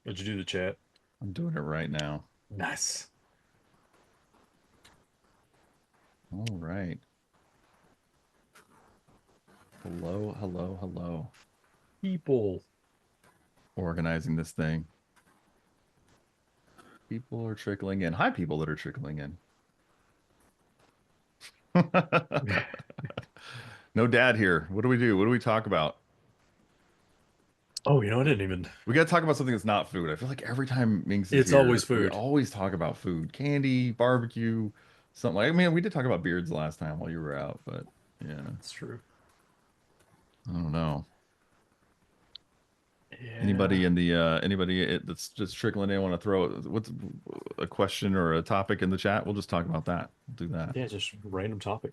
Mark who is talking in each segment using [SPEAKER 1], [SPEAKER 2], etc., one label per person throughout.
[SPEAKER 1] Did you do the chat?
[SPEAKER 2] I'm doing it right now.
[SPEAKER 1] Nice.
[SPEAKER 2] All right. Hello, hello, hello.
[SPEAKER 1] People.
[SPEAKER 2] Organizing this thing. People are trickling in. Hi, people that are trickling in. No dad here. What do we do? What do we talk about?
[SPEAKER 1] Oh, I didn't even.
[SPEAKER 2] We got to talk about something that's not food. I feel like every time Minx is
[SPEAKER 1] It's always
[SPEAKER 2] here, we
[SPEAKER 1] food.
[SPEAKER 2] always talk about food, candy, barbecue, something like. I mean, we did talk about beards last time while you were out, but yeah,
[SPEAKER 1] It's true.
[SPEAKER 2] I don't know.
[SPEAKER 1] Yeah.
[SPEAKER 2] Anybody in the that's just trickling in want to throw what's a question or a topic in the chat? We'll just talk about that. We'll do that.
[SPEAKER 1] Yeah, just random topic.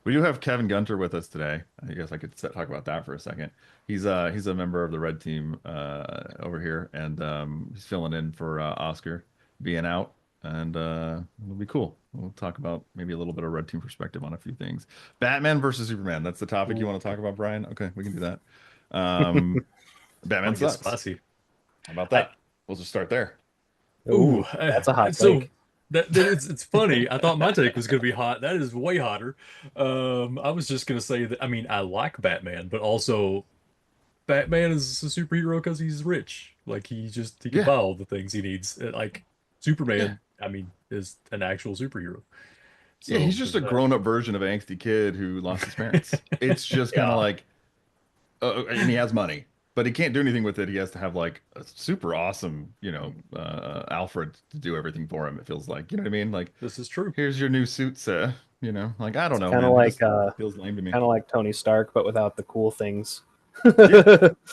[SPEAKER 2] We do have Kevin Gunter with us today. I guess I could talk about that for a second. He's a member of the red team over here, and he's filling in for Oscar being out, and it'll be cool. We'll talk about maybe a little bit of red team perspective on a few things. Batman versus Superman. That's the topic you
[SPEAKER 1] Ooh,
[SPEAKER 2] want to talk about, Brian? Okay, we can do that. Um, Batman
[SPEAKER 1] want to get
[SPEAKER 2] sucks.
[SPEAKER 1] spicy.
[SPEAKER 2] How about
[SPEAKER 1] I
[SPEAKER 2] that? We'll just start there.
[SPEAKER 1] ooh,
[SPEAKER 3] That's a hot
[SPEAKER 1] so
[SPEAKER 3] take.
[SPEAKER 1] that it's funny. I thought my take was gonna be hot. That is way hotter. I was just gonna say that. I mean, I like Batman, but also Batman is a superhero because he's rich. Like he can
[SPEAKER 2] Yeah,
[SPEAKER 1] buy all the things he needs. Like
[SPEAKER 2] yeah,
[SPEAKER 1] Superman, I mean, is an actual superhero.
[SPEAKER 2] yeah. He's
[SPEAKER 1] So
[SPEAKER 2] just
[SPEAKER 1] there's
[SPEAKER 2] a
[SPEAKER 1] that.
[SPEAKER 2] grown-up version of an angsty kid who lost his parents. It's just kind of
[SPEAKER 1] Yeah.
[SPEAKER 2] like and he has money, but he can't do anything with it. He has to have like a super awesome, Alfred to do everything for him. It feels like, you know what I mean? Like,
[SPEAKER 1] This is true.
[SPEAKER 2] here's your new suit, sir. Like I don't
[SPEAKER 3] It's
[SPEAKER 2] know,
[SPEAKER 3] kind of
[SPEAKER 2] man. He
[SPEAKER 3] like
[SPEAKER 2] just feels lame to me.
[SPEAKER 3] Tony Stark, but without the cool things.
[SPEAKER 2] Yeah,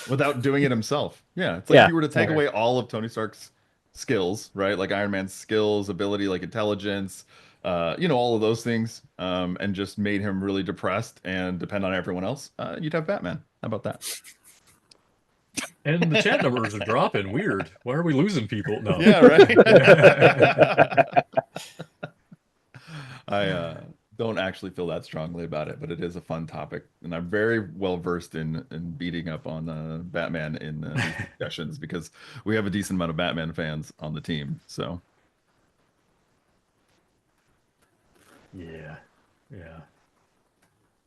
[SPEAKER 2] without doing it himself. Yeah, it's like if
[SPEAKER 3] Yeah,
[SPEAKER 2] you were to take
[SPEAKER 3] okay.
[SPEAKER 2] away all of Tony Stark's skills, right? Like Iron Man's skills, ability, like intelligence, all of those things, and just made him really depressed and depend on everyone else, you'd have Batman. How about that?
[SPEAKER 1] And the chat numbers are dropping. Weird. Why are we losing people? No.
[SPEAKER 2] Yeah, right. I don't actually feel that strongly about it, but it is a fun topic, and I'm very well versed in beating up on Batman in these discussions because we have a decent amount of Batman fans on the team. So
[SPEAKER 1] Yeah. Yeah.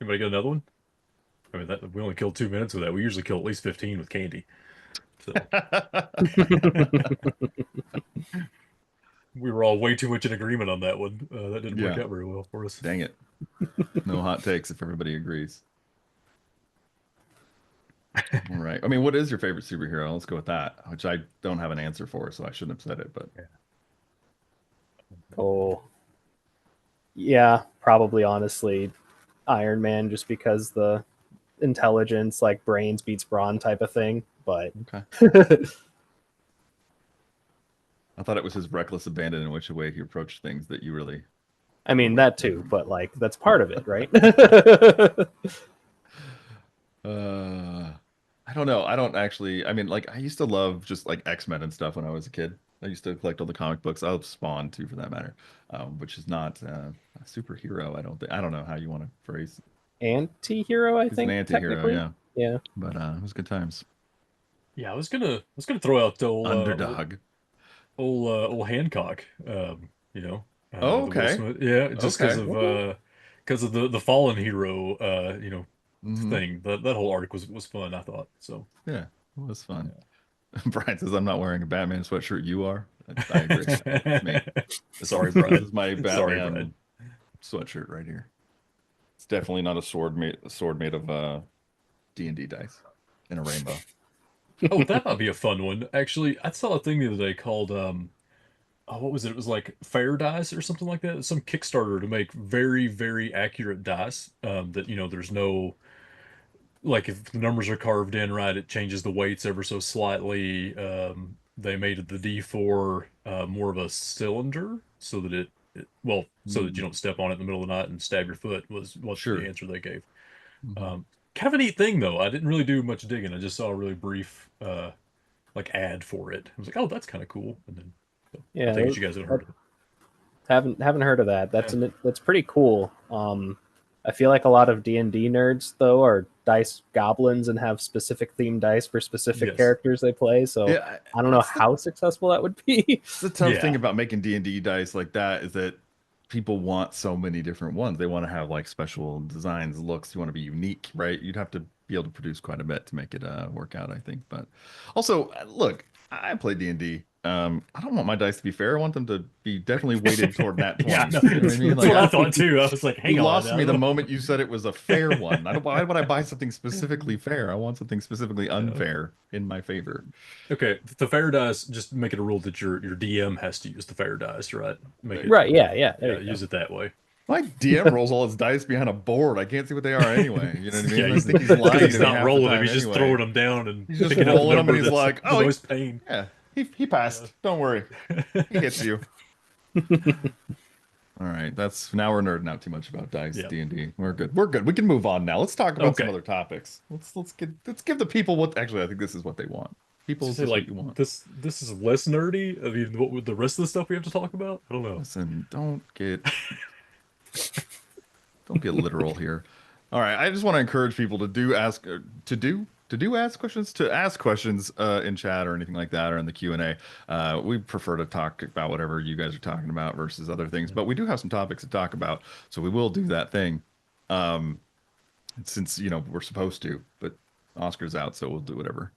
[SPEAKER 1] Anybody got another one? I mean, that we only killed 2 minutes with that. We usually kill at least 15 with candy. So we were all way too much in agreement on that one. That didn't work
[SPEAKER 2] yeah,
[SPEAKER 1] out very well for us.
[SPEAKER 2] dang it, no hot takes if everybody agrees. All right. I mean, what is your favorite superhero? Let's go with that, which I don't have an answer for, so I shouldn't have said it, but
[SPEAKER 3] Oh, yeah, probably honestly Iron Man, just because the intelligence, like brains beats brawn type of thing. But
[SPEAKER 2] okay. I thought it was his reckless abandon in which way he approached things that you really
[SPEAKER 3] I mean that too, but like that's part of it, right?
[SPEAKER 2] Uh, I don't know. I don't actually. I mean, like I used to love just like X-Men and stuff when I was a kid. I used to collect all the comic books. I love Spawn too, for that matter, which is not a superhero. I don't think. I don't know how you want to phrase.
[SPEAKER 3] Anti-hero, I
[SPEAKER 2] He's an
[SPEAKER 3] think,
[SPEAKER 2] anti-hero,
[SPEAKER 3] technically.
[SPEAKER 2] yeah.
[SPEAKER 3] Yeah.
[SPEAKER 2] But it was good times.
[SPEAKER 1] Yeah, I was gonna throw out the
[SPEAKER 2] Underdog.
[SPEAKER 1] old Hancock.
[SPEAKER 2] Oh,
[SPEAKER 1] The Will
[SPEAKER 2] okay.
[SPEAKER 1] Smith. Yeah, just
[SPEAKER 2] Okay.
[SPEAKER 1] because of the fallen hero.
[SPEAKER 2] Hmm.
[SPEAKER 1] Thing. That whole arc was fun. I thought so.
[SPEAKER 2] Yeah, it was fun.
[SPEAKER 1] Yeah.
[SPEAKER 2] Brian says I'm not wearing a Batman sweatshirt. You are. I agree. It's me.
[SPEAKER 1] Sorry,
[SPEAKER 2] This is
[SPEAKER 1] Brian.
[SPEAKER 2] my
[SPEAKER 1] Sorry, Brian.
[SPEAKER 2] Batman sweatshirt right here. It's definitely not a sword made of D&D dice in a rainbow.
[SPEAKER 1] Oh, that might be a fun one. Actually, I saw a thing the other day called oh, what was it? It was like Fair Dice or something like that. Some Kickstarter to make very, very accurate dice. That there's no like if the numbers are carved in right, it changes the weights ever so slightly. They made the D4 more of a cylinder so that so that you
[SPEAKER 2] Mm,
[SPEAKER 1] don't step on it in the middle of the night and stab your foot was what the
[SPEAKER 2] sure.
[SPEAKER 1] answer they gave.
[SPEAKER 2] Mhm.
[SPEAKER 1] Um, Kind of a neat thing though. I didn't really do much digging. I just saw a really brief like ad for it. I was like, oh, that's kind of cool. And then so I
[SPEAKER 3] Yeah,
[SPEAKER 1] think you guys have heard of it.
[SPEAKER 3] haven't heard of that.
[SPEAKER 1] Yeah.
[SPEAKER 3] That's pretty cool. I feel like a lot of D&D nerds though are dice goblins and have specific themed dice for specific
[SPEAKER 1] Yes.
[SPEAKER 3] characters they play. So
[SPEAKER 2] Yeah,
[SPEAKER 3] I don't know how successful that would be.
[SPEAKER 2] the tough thing
[SPEAKER 1] Yeah.
[SPEAKER 2] about making D&D dice like that is that people want so many different ones. They want to have like special designs, looks. You want to be unique, right? You'd have to be able to produce quite a bit to make it work out, I think. But also, look, I play D&D. I don't want my dice to be fair. I want them to be definitely weighted toward nat
[SPEAKER 1] Yeah,
[SPEAKER 2] 20s.
[SPEAKER 1] no,
[SPEAKER 2] You know what I mean?
[SPEAKER 1] that's
[SPEAKER 2] Like
[SPEAKER 1] what I thought too. I was like,
[SPEAKER 2] you
[SPEAKER 1] hang on.
[SPEAKER 2] lost me the moment you said it was a fair one. I don't, why would I buy something specifically fair? I want something specifically
[SPEAKER 1] Yeah.
[SPEAKER 2] unfair in my favor.
[SPEAKER 1] Okay, the fair dice, just make it a rule that your DM has to use the fair dice, right? Make it,
[SPEAKER 3] Right, yeah, there
[SPEAKER 1] yeah,
[SPEAKER 3] you go.
[SPEAKER 1] use it that way.
[SPEAKER 2] My DM rolls all his dice behind a board. I can't see what they are anyway. You know what I
[SPEAKER 1] Yeah,
[SPEAKER 2] mean? I think he's
[SPEAKER 1] because
[SPEAKER 2] lying
[SPEAKER 1] he's
[SPEAKER 2] to me
[SPEAKER 1] not
[SPEAKER 2] half the
[SPEAKER 1] rolling them,
[SPEAKER 2] time
[SPEAKER 1] he's just
[SPEAKER 2] anyway.
[SPEAKER 1] throwing them down and
[SPEAKER 2] He's just
[SPEAKER 1] picking out the
[SPEAKER 2] rolling them
[SPEAKER 1] number
[SPEAKER 2] and he's
[SPEAKER 1] that's
[SPEAKER 2] like,
[SPEAKER 1] the
[SPEAKER 2] oh,
[SPEAKER 1] most pain.
[SPEAKER 2] yeah, he passed. Don't worry. He hits you. All right, that's now we're nerding out too much about dice
[SPEAKER 1] Yeah.
[SPEAKER 2] D&D. We're good. We're good. We can move on now. Let's talk about some
[SPEAKER 1] Okay.
[SPEAKER 2] other topics. Let's give the people what actually I think this is what they want. People,
[SPEAKER 1] So
[SPEAKER 2] is
[SPEAKER 1] say
[SPEAKER 2] this what
[SPEAKER 1] like
[SPEAKER 2] you want?
[SPEAKER 1] this is less nerdy. I mean, what with the rest of the stuff we have to talk about? I don't know.
[SPEAKER 2] Listen, don't get literal here. All right, I just want to encourage people to do ask to ask questions in chat or anything like that or in the Q&A. We prefer to talk about whatever you guys are talking about versus other things, but we do have some topics to talk about, so we will do that thing. Since we're supposed to, but Oscar's out, so we'll do whatever.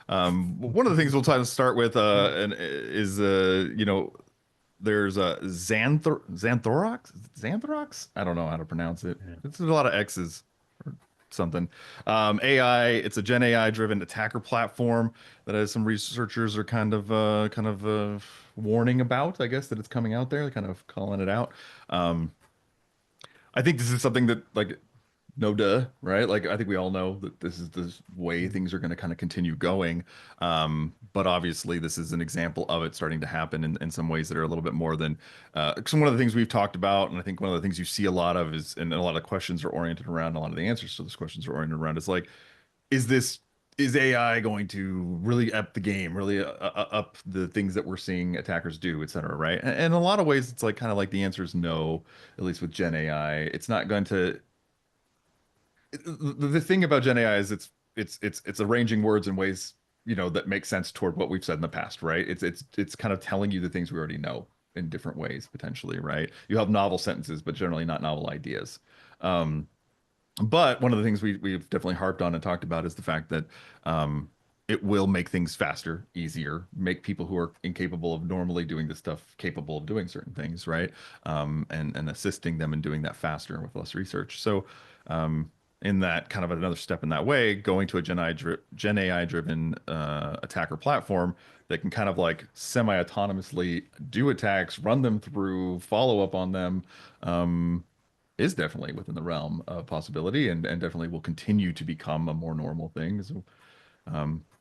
[SPEAKER 2] One of the things we'll try to start with and is there's a Xanthorox. I don't know how to pronounce it.
[SPEAKER 1] Yeah.
[SPEAKER 2] It's a lot of X's or something. AI. It's a Gen AI driven attacker platform that has some researchers are kind of warning about. I guess that it's coming out there, kind of calling it out. I think this is something that like no duh, right? Like I think we all know that this is the way things are going to kind of continue going. But obviously this is an example of it starting to happen in some ways that are a little bit more than some one of the things we've talked about, and I think one of the things you see a lot of is, and a lot of questions are oriented around, a lot of the answers to those questions are oriented around, is like, is AI going to really up the game, really up the things that we're seeing attackers do, et cetera, right? And in a lot of ways, it's like kind of like the answer is no, at least with Gen AI. It's not going to the thing about Gen AI is it's arranging words in ways that make sense toward what we've said in the past, right? It's kind of telling you the things we already know in different ways potentially, right? You have novel sentences, but generally not novel ideas. But one of the things we've definitely harped on and talked about is the fact that it will make things faster, easier, make people who are incapable of normally doing this stuff capable of doing certain things, right? And assisting them in doing that faster with less research. So, in that kind of another step in that way, going to a Gen AI driven attacker platform that can kind of like semi-autonomously do attacks, run them through, follow up on them, is definitely within the realm of possibility, and definitely will continue to become a more normal thing. So,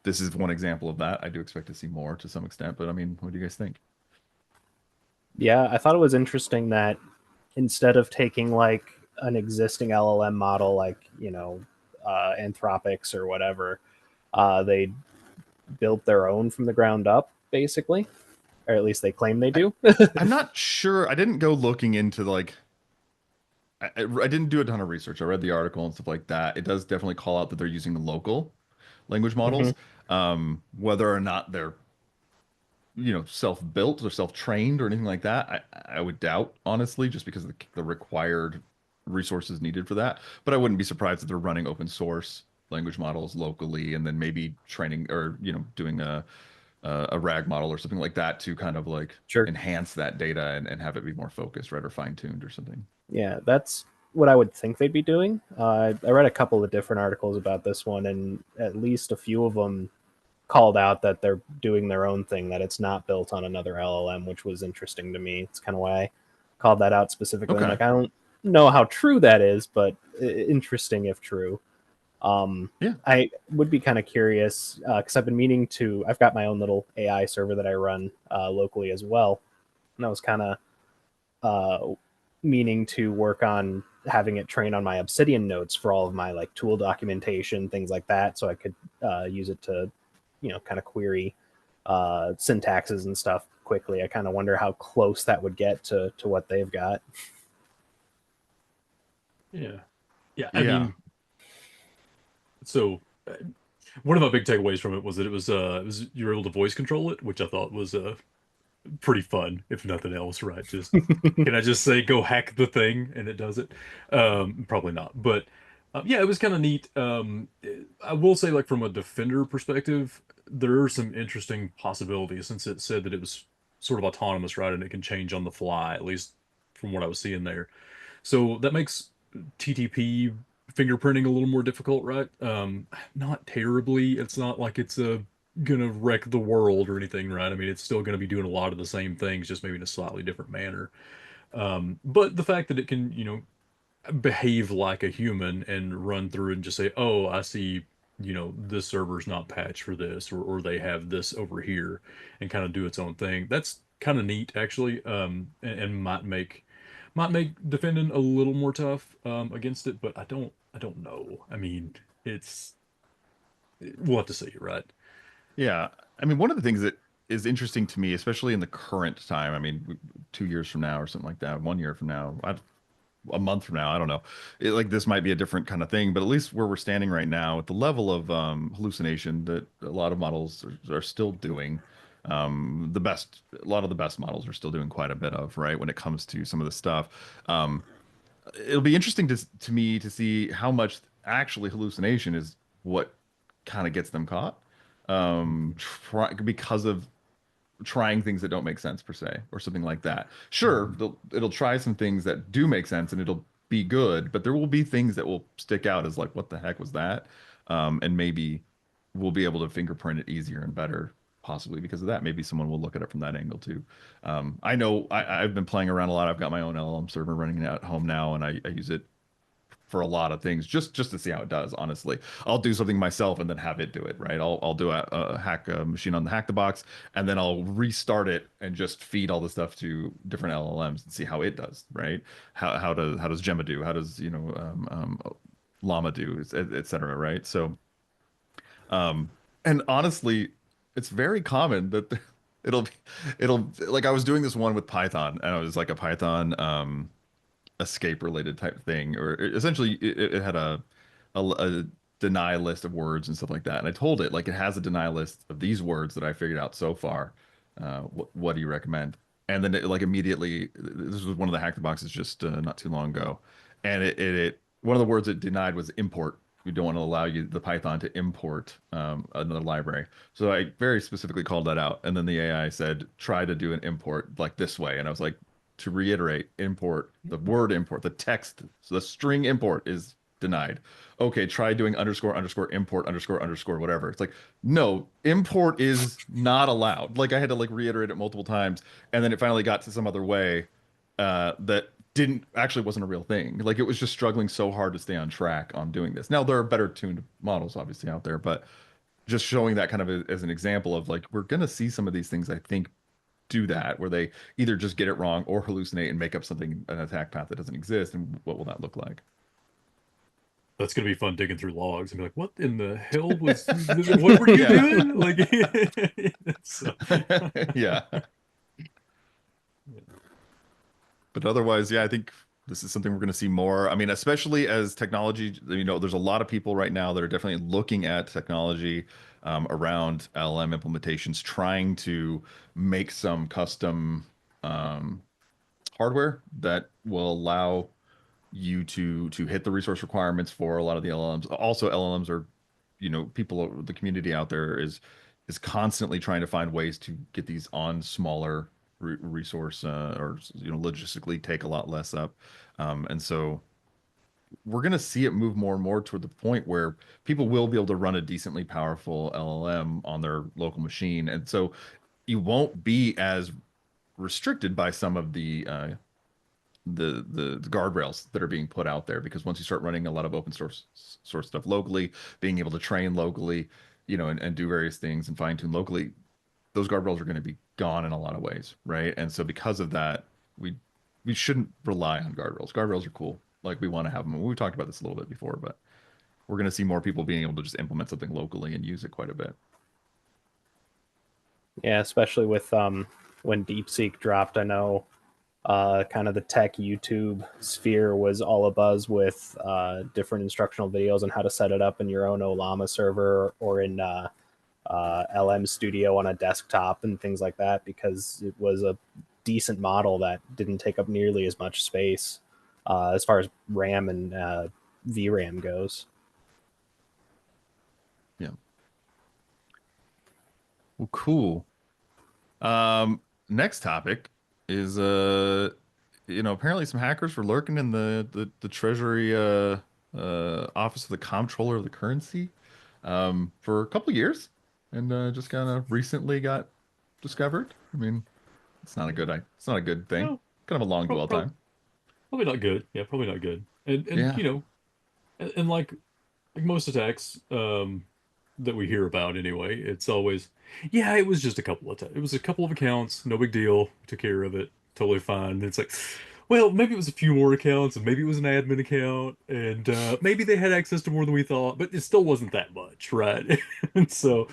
[SPEAKER 2] this is one example of that. I do expect to see more to some extent, but I mean, what do you guys think?
[SPEAKER 3] Yeah, I thought it was interesting that instead of taking like an existing LLM model, like Anthropics or whatever, they built their own from the ground up, basically, or at least they claim they do.
[SPEAKER 2] I'm not sure. I didn't go looking into like. I didn't do a ton of research. I read the article and stuff like that. It does definitely call out that they're using local language
[SPEAKER 3] Mhm.
[SPEAKER 2] models. Whether or not they're self-built or self-trained or anything like that, I would doubt, honestly, just because of the required resources needed for that. But I wouldn't be surprised if they're running open source language models locally and then maybe training or doing a RAG model or something like that to kind of like
[SPEAKER 3] Sure.
[SPEAKER 2] enhance that data and have it be more focused, right, or fine-tuned or something.
[SPEAKER 3] Yeah, that's what I would think they'd be doing. I read a couple of different articles about this one, and at least a few of them called out that they're doing their own thing, that it's not built on another LLM, which was interesting to me. It's kind of why I called that out specifically. I'm
[SPEAKER 2] Okay.
[SPEAKER 3] like, I don't know how true that is, but interesting if true.
[SPEAKER 2] Yeah.
[SPEAKER 3] I would be kind of curious because I've been meaning to. I've got my own little AI server that I run locally as well, and I was kind of meaning to work on having it train on my Obsidian notes for all of my like tool documentation, things like that, so I could use it to, kind of query syntaxes and stuff quickly. I kind of wonder how close that would get to what they've got.
[SPEAKER 1] Yeah. Yeah, I
[SPEAKER 2] Yeah.
[SPEAKER 1] mean, so one of my big takeaways from it was that it was you were able to voice control it, which I thought was pretty fun, if nothing else, right? Just can I just say go hack the thing and it does it? Probably not, but yeah, it was kind of neat. I will say, like from a defender perspective, there are some interesting possibilities since it said that it was sort of autonomous, right? And it can change on the fly, at least from what I was seeing there. So that makes TTP fingerprinting a little more difficult, right? Not terribly. It's not like it's gonna wreck the world or anything, right? I mean, it's still gonna be doing a lot of the same things, just maybe in a slightly different manner. But the fact that it can, behave like a human and run through and just say, "Oh, I see, this server's not patched for this, or they have this over here," and kind of do its own thing. That's kind of neat, actually, and might make defending a little more tough against it. But I don't know. I mean, it's we'll have to see, right?
[SPEAKER 2] Yeah. I mean, one of the things that is interesting to me, especially in the current time, I mean, 2 years from now or something like that, 1 year from now, a month from now, I don't know. Like this might be a different kind of thing, but at least where we're standing right now, at the level of hallucination that a lot of models are still doing, a lot of the best models are still doing quite a bit of, right? When it comes to some of the stuff. Um, it'll be interesting to me to see how much actually hallucination is what kind of gets them caught because of trying things that don't make sense per se or something like that. Sure, it'll try some things that do make sense and it'll be good, but there will be things that will stick out as like, what the heck was that? And maybe we'll be able to fingerprint it easier and better, possibly because of that. Maybe someone will look at it from that angle too. I know I've been playing around a lot. I've got my own LLM server running at home now, and I use it for a lot of things just to see how it does. Honestly, I'll do something myself and then have it do it. Right? I'll do a hack a machine on the Hack the Box, and then I'll restart it and just feed all the stuff to different LLMs and see how it does. Right? How does Gemma do? How does Llama do? Et cetera. Right? So and honestly, it's very common that it'll be, it'll like I was doing this one with Python, and it was like a Python escape related type thing, or essentially it had a deny list of words and stuff like that. And I told it like it has a deny list of these words that I figured out so far. What do you recommend? And then it like immediately, this was one of the hack the boxes just not too long ago, and it one of the words it denied was import. We don't want to allow you the Python to import another library. So I very specifically called that out, and then the AI said try to do an import like this way, and I was like, to reiterate, import, the word import, the text, so the string import is denied. Okay, try doing underscore underscore import underscore underscore whatever. It's like, no, import is not allowed. Like I had to like reiterate it multiple times, and then it finally got to some other way that didn't actually wasn't a real thing. Like it was just struggling so hard to stay on track on doing this. Now there are better tuned models obviously out there, but just showing that kind of as an example of like we're gonna see some of these things I think do that where they either just get it wrong or hallucinate and make up something an attack path that doesn't exist, and what will that look like?
[SPEAKER 1] That's gonna be fun digging through logs and be like, "What in the hell was? What were you
[SPEAKER 2] Yeah.
[SPEAKER 1] doing?" Like, so,
[SPEAKER 2] Yeah. But otherwise, yeah, I think this is something we're going to see more. I mean, especially as technology, there's a lot of people right now that are definitely looking at technology around LLM implementations, trying to make some custom um, hardware that will allow you to hit the resource requirements for a lot of the LLMs. Also, LLMs are, people, the community out there is constantly trying to find ways to get these on smaller resource or logistically take a lot less up. And so we're going to see it move more and more toward the point where people will be able to run a decently powerful LLM on their local machine. And so you won't be as restricted by some of the guardrails that are being put out there, because once you start running a lot of open source stuff locally, being able to train locally, and do various things and fine tune locally, those guardrails are going to be gone in a lot of ways, right? And so because of that, we shouldn't rely on guardrails. Guardrails are cool, like we want to have them. We've talked about this a little bit before, but we're going to see more people being able to just implement something locally and use it quite a bit.
[SPEAKER 3] Yeah, especially with when DeepSeek dropped, I know kind of the tech YouTube sphere was all abuzz with different instructional videos on how to set it up in your own Olama server or in LM Studio on a desktop and things like that, because it was a decent model that didn't take up nearly as much space as far as RAM and VRAM goes.
[SPEAKER 2] Yeah. Well, cool. Next topic is apparently some hackers were lurking in the Treasury office of the comptroller of the currency for a couple years, and just kind of recently got discovered. I mean, it's not a good thing.
[SPEAKER 1] No,
[SPEAKER 2] Kind of a long dwell
[SPEAKER 1] probably
[SPEAKER 2] time.
[SPEAKER 1] probably not good. Yeah, probably not good. And
[SPEAKER 2] Yeah.
[SPEAKER 1] and like most attacks that we hear about anyway, it's always, yeah, it was just a couple of it was a couple of accounts, no big deal, took care of it, totally fine. And it's like, well, maybe it was a few more accounts, and maybe it was an admin account, and maybe they had access to more than we thought, but it still wasn't that much, right? And so,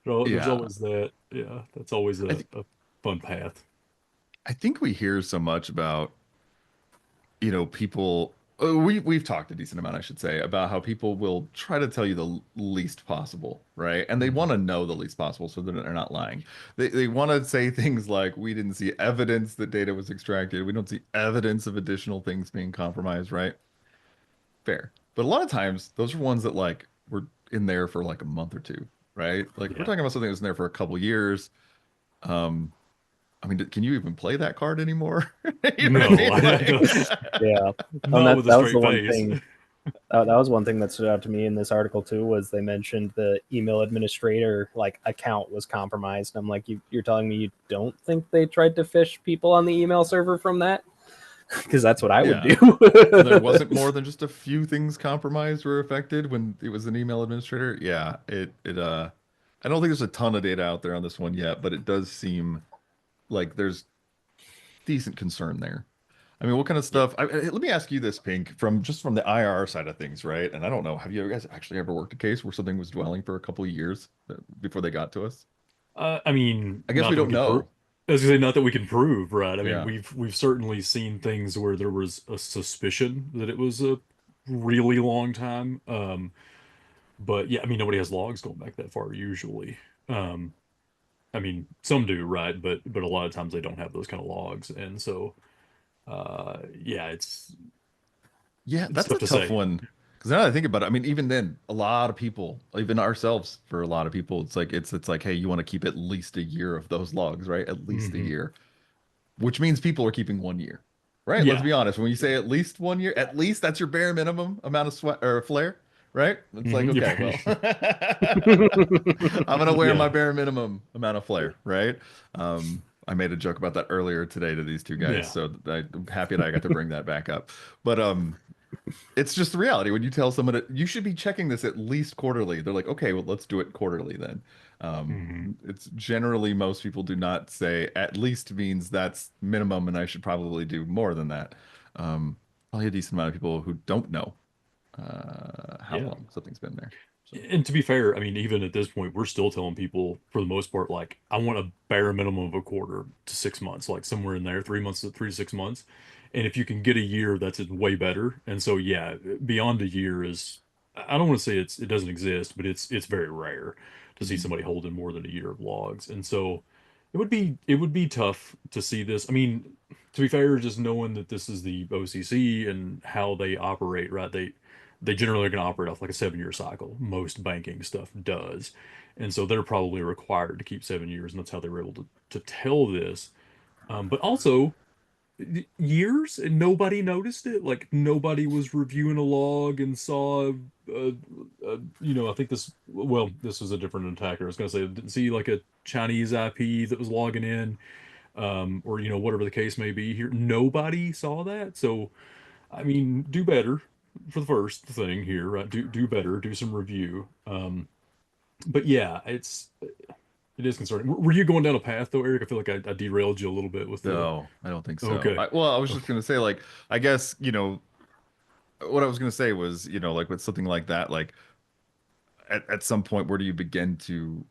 [SPEAKER 1] there's
[SPEAKER 2] Yeah.
[SPEAKER 1] always that. Yeah, that's always
[SPEAKER 2] I th
[SPEAKER 1] a fun path.
[SPEAKER 2] I think we hear so much about people we've talked a decent amount, I should say, about how people will try to tell you the least possible, right? And they want
[SPEAKER 1] Mhm.
[SPEAKER 2] to know the least possible so that they're not lying. They want to say things like, we didn't see evidence that data was extracted. We don't see evidence of additional things being compromised, right? Fair. But a lot of times those are ones that like were in there for like a month or two, right? Like we're
[SPEAKER 1] Yeah.
[SPEAKER 2] talking about something that's in there for a couple years. Um, I mean, can you even play that card anymore? You know what I
[SPEAKER 1] No,
[SPEAKER 2] mean?
[SPEAKER 1] I don't.
[SPEAKER 2] Like,
[SPEAKER 3] Yeah, and
[SPEAKER 1] Not
[SPEAKER 3] that
[SPEAKER 1] with a
[SPEAKER 3] that was the
[SPEAKER 1] straight
[SPEAKER 3] one
[SPEAKER 1] face.
[SPEAKER 3] thing. That was one thing that stood out to me in this article too. Was they mentioned the email administrator like account was compromised. I'm like, you're telling me you don't think they tried to phish people on the email server from that? Because that's what I would
[SPEAKER 2] yeah.
[SPEAKER 3] do.
[SPEAKER 2] And there wasn't more than just a few things compromised or affected when it was an email administrator. Yeah, I don't think there's a ton of data out there on this one yet, but it does seem like there's decent concern there. I mean, what kind of
[SPEAKER 1] Yeah.
[SPEAKER 2] stuff? Let me ask you this, Pink, from the IR side of things, right? And I don't know, have you guys actually ever worked a case where something was dwelling for a couple of years before they got to us?
[SPEAKER 1] I mean,
[SPEAKER 2] I guess
[SPEAKER 1] not
[SPEAKER 2] we
[SPEAKER 1] that we
[SPEAKER 2] don't
[SPEAKER 1] can prove.
[SPEAKER 2] know.
[SPEAKER 1] I was gonna say not that we can prove, right? I mean,
[SPEAKER 2] Yeah.
[SPEAKER 1] we've certainly seen things where there was a suspicion that it was a really long time. But yeah, I mean, nobody has logs going back that far usually. Um, I mean, some do, right? But a lot of times they don't have those kind of logs, and so yeah,
[SPEAKER 2] Yeah,
[SPEAKER 1] it's
[SPEAKER 2] that's
[SPEAKER 1] tough
[SPEAKER 2] a
[SPEAKER 1] to
[SPEAKER 2] tough
[SPEAKER 1] say.
[SPEAKER 2] one. Because now that I think about it, I mean, even then, a lot of people, even ourselves, for a lot of people, it's like, hey, you want to keep at least a year of those logs, right? At least a
[SPEAKER 1] Hmm.
[SPEAKER 2] year, which means people are keeping 1 year, right? Let's
[SPEAKER 1] Yeah.
[SPEAKER 2] be honest. When you say at least 1 year, at least that's your bare minimum amount of sweat or flare, right? It's like,
[SPEAKER 1] Hmm.
[SPEAKER 2] okay, well, I'm gonna wear my
[SPEAKER 1] Yeah.
[SPEAKER 2] bare minimum amount of flare, right? I made a joke about that earlier today to these two guys,
[SPEAKER 1] Yeah.
[SPEAKER 2] so I'm happy that I got to bring that back up. But it's just the reality. When you tell someone that you should be checking this at least quarterly, they're like, okay, well, let's do it quarterly then. Um,
[SPEAKER 1] Hmm.
[SPEAKER 2] it's generally most people do not say at least means that's minimum, and I should probably do more than that. Probably a decent amount of people who don't know how
[SPEAKER 1] Yeah.
[SPEAKER 2] long something's been there. So
[SPEAKER 1] And to be fair, I mean, even at this point, we're still telling people for the most part, like, I want a bare minimum of a quarter to 6 months, like somewhere in there, 3 months to 3 to 6 months. And if you can get a year, that's way better. And so, yeah, beyond a year is, I don't want to say it doesn't exist, but it's very rare to see
[SPEAKER 2] mhm.
[SPEAKER 1] somebody holding more than a year of logs. And so it would be tough to see this. I mean, to be fair, just knowing that this is the OCC and how they operate, right? They generally are going to operate off like a 7 year cycle. Most banking stuff does. And so they're probably required to keep 7 years, and that's how they were able to tell this. But also, years and nobody noticed it. Like nobody was reviewing a log and saw, I think this was a different attacker. I was going to say, didn't see like a Chinese IP that was logging in, or, whatever the case may be here. Nobody saw that. So, I mean, do better for the first thing here, right? Do better, do some review. But yeah, it is concerning. Were you going down a path though, Eric? I feel like I derailed you a little bit with the.
[SPEAKER 2] No, I don't think so.
[SPEAKER 1] Okay.
[SPEAKER 2] Well, I was just
[SPEAKER 1] Okay.
[SPEAKER 2] gonna say, like, I guess, what I was gonna say was, like with something like that, like at some point, where do you begin to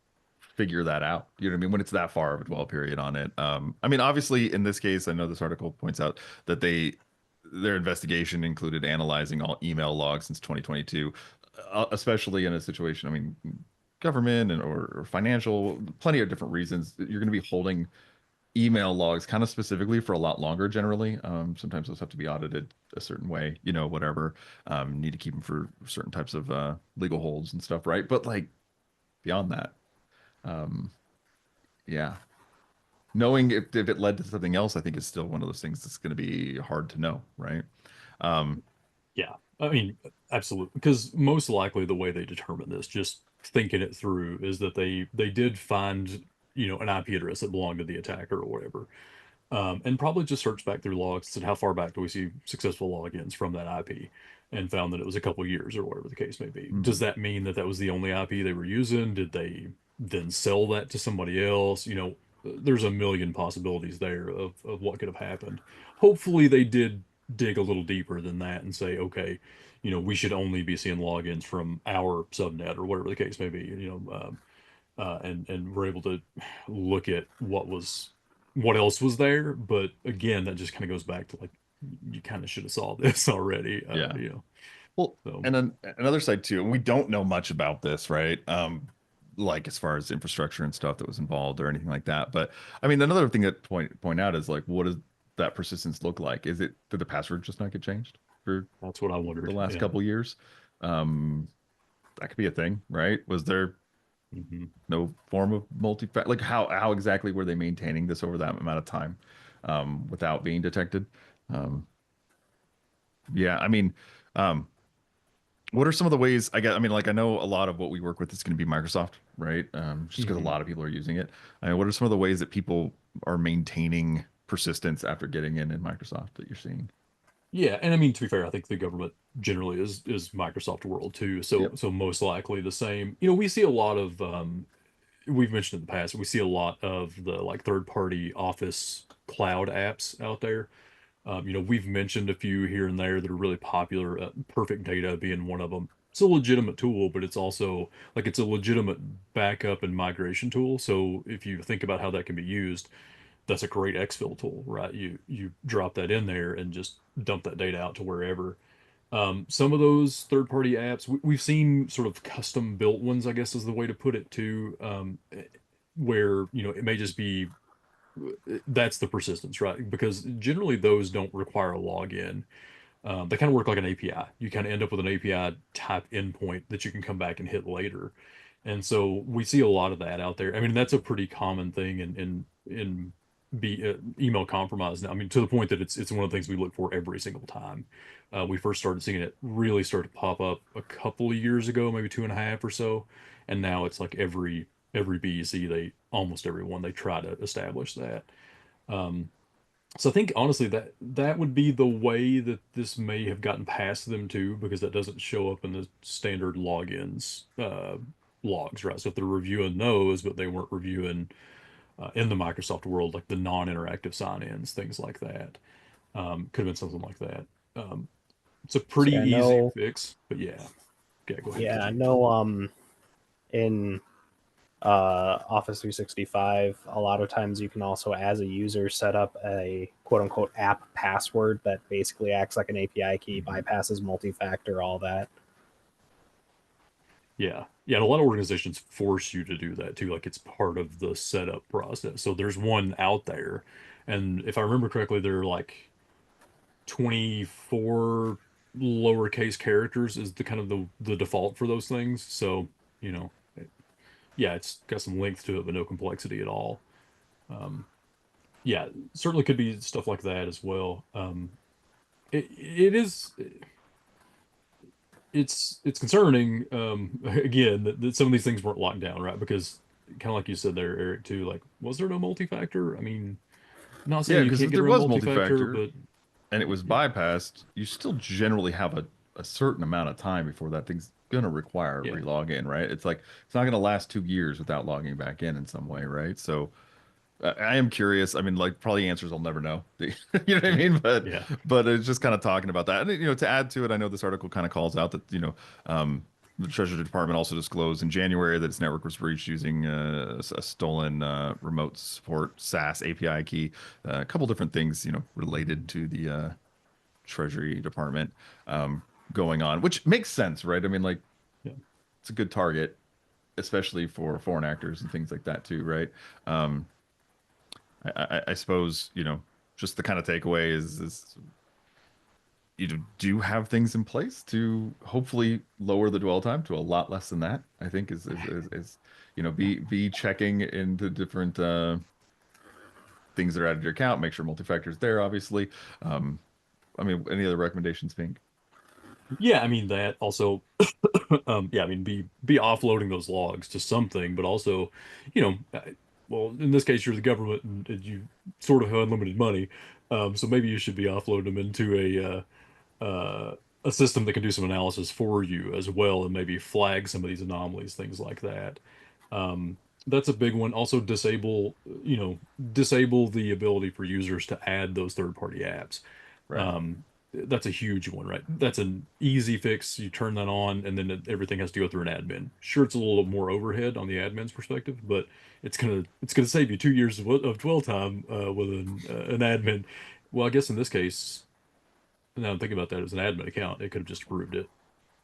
[SPEAKER 2] figure that out. You know what I mean? When it's that far of a dwell period on it. I mean, obviously, in this case, I know this article points out that their investigation included analyzing all email logs since 2022, especially in a situation. I mean, government or financial, plenty of different reasons. You're going to be holding email logs kind of specifically for a lot longer generally. Sometimes those have to be audited a certain way, whatever. Need to keep them for certain types of legal holds and stuff, right? But like beyond that, um, yeah, knowing if it led to something else, I think is still one of those things that's going to be hard to know, right? Um,
[SPEAKER 1] Yeah, I mean, absolutely. Because most likely the way they determine this, just thinking it through, is that they did find, an IP address that belonged to the attacker or whatever. And probably just searched back through logs, said how far back do we see successful logins from that IP, and found that it was a couple years or whatever the case may be. Does
[SPEAKER 2] mhm.
[SPEAKER 1] that mean that that was the only IP they were using? Did they then sell that to somebody else? There's a million possibilities there of what could have happened. Hopefully, they did dig a little deeper than that and say, okay, we should only be seeing logins from our subnet or whatever the case may be. And we're able to look at what else was there. But again, that just kind of goes back to like you kind of should have saw this already.
[SPEAKER 2] Yeah. Well,
[SPEAKER 1] So
[SPEAKER 2] and then another side too, and we don't know much about this, right? Like as far as infrastructure and stuff that was involved or anything like that. But I mean, another thing that point out is like, what does that persistence look like? Did the password just not get changed for
[SPEAKER 1] that's what I
[SPEAKER 2] the
[SPEAKER 1] wondered.
[SPEAKER 2] last
[SPEAKER 1] Yeah.
[SPEAKER 2] couple years? Um, that could be a thing, right? Was there
[SPEAKER 1] Hmm.
[SPEAKER 2] no form of multi-factor? Like how exactly were they maintaining this over that amount of time, without being detected? Um, yeah, I mean, um, what are some of the ways I get? I mean, like I know a lot of what we work with is going to be Microsoft, right? Just because a
[SPEAKER 1] Hmm.
[SPEAKER 2] lot of people are using it. I mean, what are some of the ways that people are maintaining persistence after getting in Microsoft that you're seeing?
[SPEAKER 1] Yeah, and I mean to be fair, I think the government generally is Microsoft world too. So
[SPEAKER 2] Yep.
[SPEAKER 1] so most likely the same. We see a lot of we've mentioned in the past, we see a lot of the like third party Office cloud apps out there. We've mentioned a few here and there that are really popular, Perfect Data being one of them. It's a legitimate tool, but it's also like it's a legitimate backup and migration tool. So if you think about how that can be used, that's a great exfil tool, right? You drop that in there and just dump that data out to wherever. Some of those third-party apps, we've seen sort of custom-built ones, I guess is the way to put it too, where it may just be that's the persistence, right? Because generally those don't require a login. They kind of work like an API. You kind of end up with an API type endpoint that you can come back and hit later. And so we see a lot of that out there. I mean, that's a pretty common thing in be email compromise now. I mean, to the point that it's one of the things we look for every single time. We first started seeing it really start to pop up a couple of years ago, maybe two and a half or so, and now it's like every BEC they almost everyone they try to establish that. Um, so I think honestly that would be the way that this may have gotten past them too, because that doesn't show up in the standard logins logs, right? So if they're reviewing those, but they weren't reviewing in the Microsoft world, like the non-interactive sign-ins, things like that, could have been something like that. It's a pretty
[SPEAKER 3] See, I
[SPEAKER 1] easy
[SPEAKER 3] know.
[SPEAKER 1] fix, but yeah, okay, go ahead,
[SPEAKER 3] Yeah, I
[SPEAKER 1] continue.
[SPEAKER 3] know. In Office 365, a lot of times you can also, as a user, set up a quote unquote app password that basically acts like an API key,
[SPEAKER 2] Mhm.
[SPEAKER 3] bypasses multi factor, all that.
[SPEAKER 1] Yeah, and a lot of organizations force you to do that too. Like it's part of the setup process. So there's one out there, and if I remember correctly, there are like 24 lowercase characters is the kind of the default for those things. So, you know, it- yeah, it's got some length to it, but no complexity at all. Um, yeah, certainly could be stuff like that as well. It is it's concerning again that some of these things weren't locked down, right? Because kind of like you said there, Eric, too, like was there no multi-factor? I mean, not saying
[SPEAKER 2] Yeah,
[SPEAKER 1] you
[SPEAKER 2] because
[SPEAKER 1] can't
[SPEAKER 2] if
[SPEAKER 1] get
[SPEAKER 2] there
[SPEAKER 1] around
[SPEAKER 2] was
[SPEAKER 1] multi-factor,
[SPEAKER 2] multi-factor
[SPEAKER 1] but
[SPEAKER 2] and it was
[SPEAKER 1] yeah,
[SPEAKER 2] bypassed, you still generally have a certain amount of time before that thing's gonna require a
[SPEAKER 1] yeah,
[SPEAKER 2] re-log in, right? It's like it's not gonna last 2 years without logging back in some way, right? So I am curious. I mean, like probably answers I'll never know. You know what I mean? But
[SPEAKER 1] yeah.
[SPEAKER 2] but it's just kind of talking about that. And to add to it, I know this article kind of calls out that um the Treasury Department also disclosed in January that its network was breached using a stolen remote support SaaS API key. A couple different things, related to the Treasury Department going on, which makes sense, right? I mean, like,
[SPEAKER 1] Yeah.
[SPEAKER 2] it's a good target, especially for foreign actors and things like that too, right? Um, I suppose, just the kind of takeaway is you do have things in place to hopefully lower the dwell time to a lot less than that. I think is be checking into different things that are out of your account. Make sure multi-factor is there, obviously. Um, I mean, any other recommendations, Pink?
[SPEAKER 1] Yeah, I mean that also yeah, I mean be offloading those logs to something, but also, you know, well, in this case you're the government and you sort of have unlimited money. So maybe you should be offloading them into a system that can do some analysis for you as well and maybe flag some of these anomalies, things like that. Um, that's a big one. Also disable the ability for users to add those third-party apps.
[SPEAKER 2] Right.
[SPEAKER 1] Um, that's a huge one, right? That's an easy fix. You turn that on, and then everything has to go through an admin. Sure, it's a little more overhead on the admin's perspective, but it's gonna save you 2 years of dwell time with an admin. Well, I guess in this case, now I'm thinking about that as an admin account, it could have just approved it.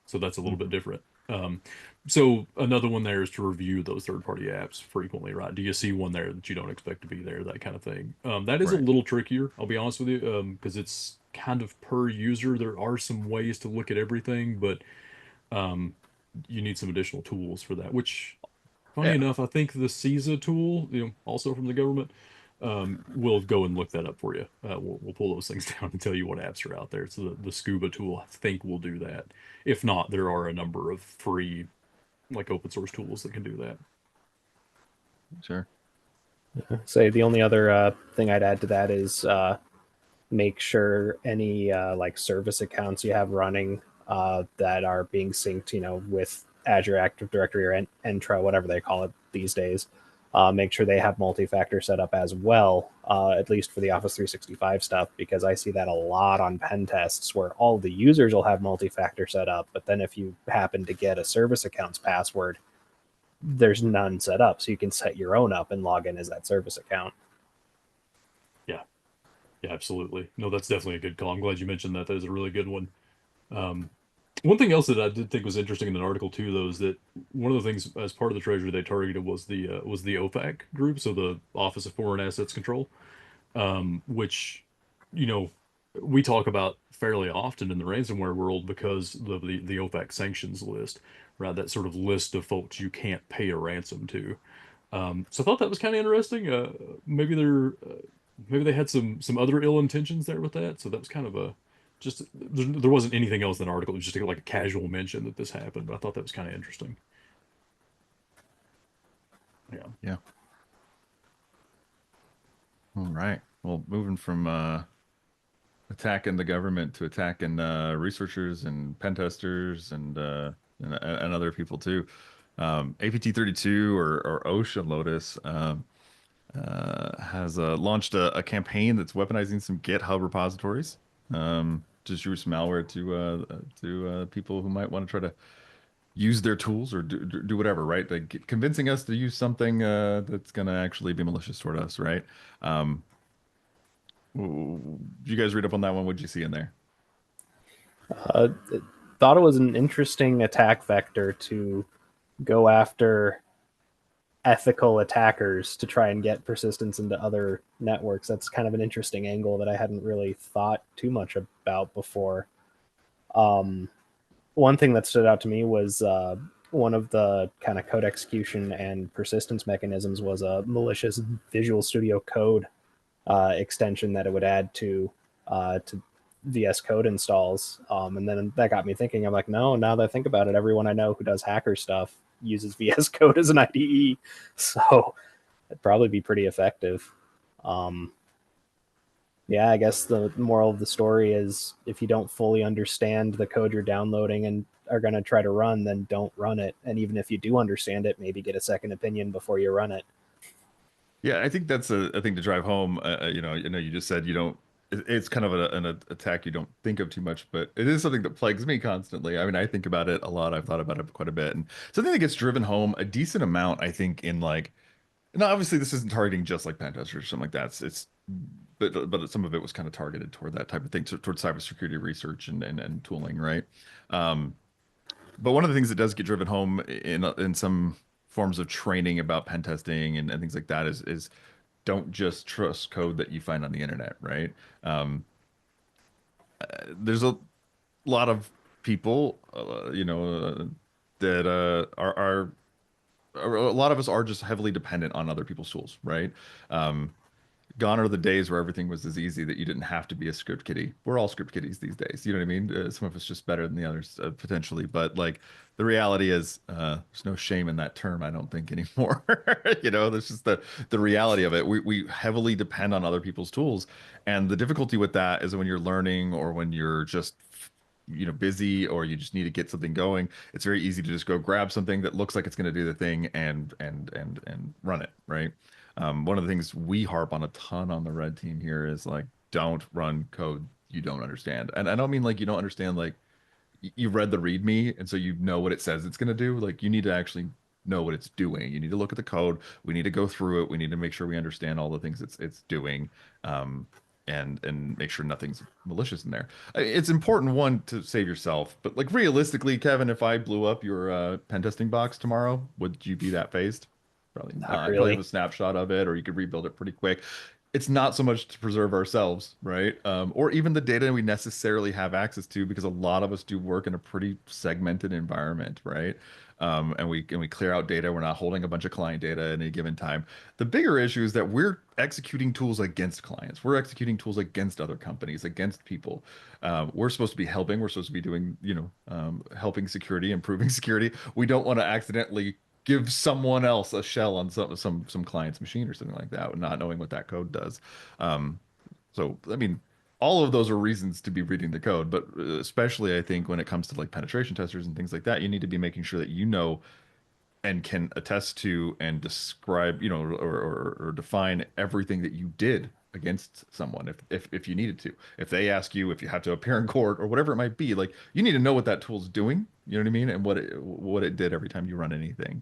[SPEAKER 1] So that's a little bit
[SPEAKER 2] Mhm.
[SPEAKER 1] different. Um, so another one there is to review those third-party apps frequently, right? Do you see one there that you don't expect to be there, that kind of thing? That is a
[SPEAKER 2] Right.
[SPEAKER 1] little trickier, I'll be honest with you, because it's kind of per user. There are some ways to look at everything, but um, you need some additional tools for that, which funny
[SPEAKER 2] Yeah.
[SPEAKER 1] enough, I think the CISA tool, also from the government, will go and look that up for you. We'll pull those things down and tell you what apps are out there. So the Scuba tool, I think, will do that. If not, there are a number of free, like open source tools that can do that.
[SPEAKER 2] Sure.
[SPEAKER 3] Say the only other thing I'd add to that is make sure any like service accounts you have running that are being synced, with Azure Active Directory or Entra, whatever they call it these days. Make sure they have multi-factor set up as well, at least for the Office 365 stuff, because I see that a lot on pen tests where all the users will have multi-factor set up, but then if you happen to get a service account's password, there's none set up, so you can set your own up and log in as that service account.
[SPEAKER 1] Yeah, yeah, absolutely. No, that's definitely a good call. I'm glad you mentioned that. That is a really good one. Um, One thing else that I did think was interesting in an article too, though, is that one of the things as part of the Treasury they targeted was the OFAC group, so the Office of Foreign Assets Control, which, you know, we talk about fairly often in the ransomware world because of the OFAC sanctions list, right? That sort of list of folks you can't pay a ransom to. So I thought that was kind of interesting. Maybe maybe they had some other ill intentions there with that. So that was kind of a just there wasn't anything else in the article. It was just like a casual mention that this happened, but I thought that was kind of interesting. Yeah.
[SPEAKER 2] Yeah. All right. Well, moving from attacking the government to attacking researchers and pen testers and other people too. APT32 or Ocean Lotus has launched a campaign that's weaponizing some GitHub repositories to distribute some malware to people who might want to try to use their tools or do whatever, right? Like convincing us to use something that's going to actually be malicious toward us, right? Um, did you guys read up on that one? What'd you see in there?
[SPEAKER 3] Uh, Thought it was an interesting attack vector to go after ethical attackers to try and get persistence into other networks. That's kind of an interesting angle that I hadn't really thought too much about before. Um, One thing that stood out to me was one of the kind of code execution and persistence mechanisms was a malicious Visual Studio Code extension that it would add to VS Code installs. And then that got me thinking. I'm like, no. Now that I think about it, everyone I know who does hacker stuff uses VS Code as an IDE, so it'd probably be pretty effective. Um, yeah, I guess the moral of the story is if you don't fully understand the code you're downloading and are going to try to run, then don't run it. And even if you do understand it, maybe get a second opinion before you run it.
[SPEAKER 2] Yeah, I think that's a thing to drive home. You just said you don't it's kind of an attack you don't think of too much, but it is something that plagues me constantly. I mean, I think about it a lot. I've thought about it quite a bit, and something that gets driven home a decent amount, I think, in like, and obviously this isn't targeting just like pen testers or something like that. But some of it was kind of targeted toward that type of thing, towards cybersecurity research and tooling, right? Um, but one of the things that does get driven home in some forms of training about pen testing and things like that is don't just trust code that you find on the internet, right? Um, there's a lot of people, that a lot of us are just heavily dependent on other people's tools, right? Um, Gone are the days where everything was as easy that you didn't have to be a script kiddie. We're all script kiddies these days. You know what I mean? Some of us just better than the others, potentially. But like the reality is, there's no shame in that term, I don't think anymore. That's just the reality of it. We heavily depend on other people's tools, and the difficulty with that is when you're learning or when you're just busy or you just need to get something going, it's very easy to just go grab something that looks like it's going to do the thing and run it, right? One of the things we harp on a ton on the red team here is like, don't run code you don't understand. And I don't mean like you don't understand, like you read the README and so you know what it says it's going to do. Like you need to actually know what it's doing. You need to look at the code. We need to go through it. We need to make sure we understand all the things it's doing. Um, and make sure nothing's malicious in there. It's important, one, to save yourself, but like realistically, Kevin, if I blew up your pen testing box tomorrow, would you be that phased? Probably
[SPEAKER 3] Not
[SPEAKER 2] not. You probably have
[SPEAKER 3] really.
[SPEAKER 2] a snapshot of it, or you could rebuild it pretty quick. It's not so much to preserve ourselves, right? Or even the data we necessarily have access to, because a lot of us do work in a pretty segmented environment, right? And we clear out data. We're not holding a bunch of client data at any given time. The bigger issue is that we're executing tools against clients. We're executing tools against other companies, against people. We're supposed to be helping. We're supposed to be doing, helping security, improving security. We don't want to accidentally give someone else a shell on some client's machine or something like that, not knowing what that code does. Um, so I mean, all of those are reasons to be reading the code, but especially I think when it comes to like penetration testers and things like that, you need to be making sure that you know and can attest to and describe, or define everything that you did against someone if you needed to. If they ask you, if you have to appear in court or whatever it might be, like you need to know what that tool's doing, you know what I mean? And what it did every time you run anything.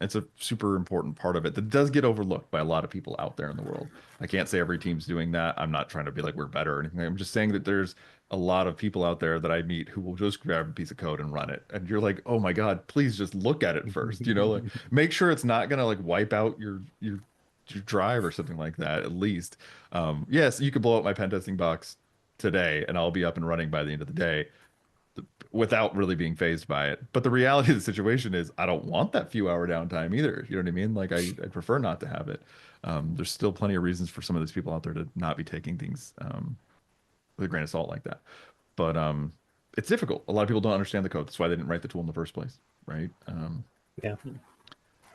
[SPEAKER 2] It's a super important part of it that does get overlooked by a lot of people out there in the world. I can't say every team's doing that. I'm not trying to be like we're better or anything. I'm just saying that there's a lot of people out there that I meet who will just grab a piece of code and run it. And you're like, oh my God, please just look at it first. Like make sure it's not gonna like wipe out your drive or something like that, at least. Yes, you could blow up my pen testing box today and I'll be up and running by the end of the day without really being phased by it. But the reality of the situation is I don't want that few hour downtime either. You know what I mean? Like I'd prefer not to have it. There's still plenty of reasons for some of these people out there to not be taking things with a grain of salt like that. But it's difficult. A lot of people don't understand the code. That's why they didn't write the tool in the first place, right?
[SPEAKER 3] Yeah.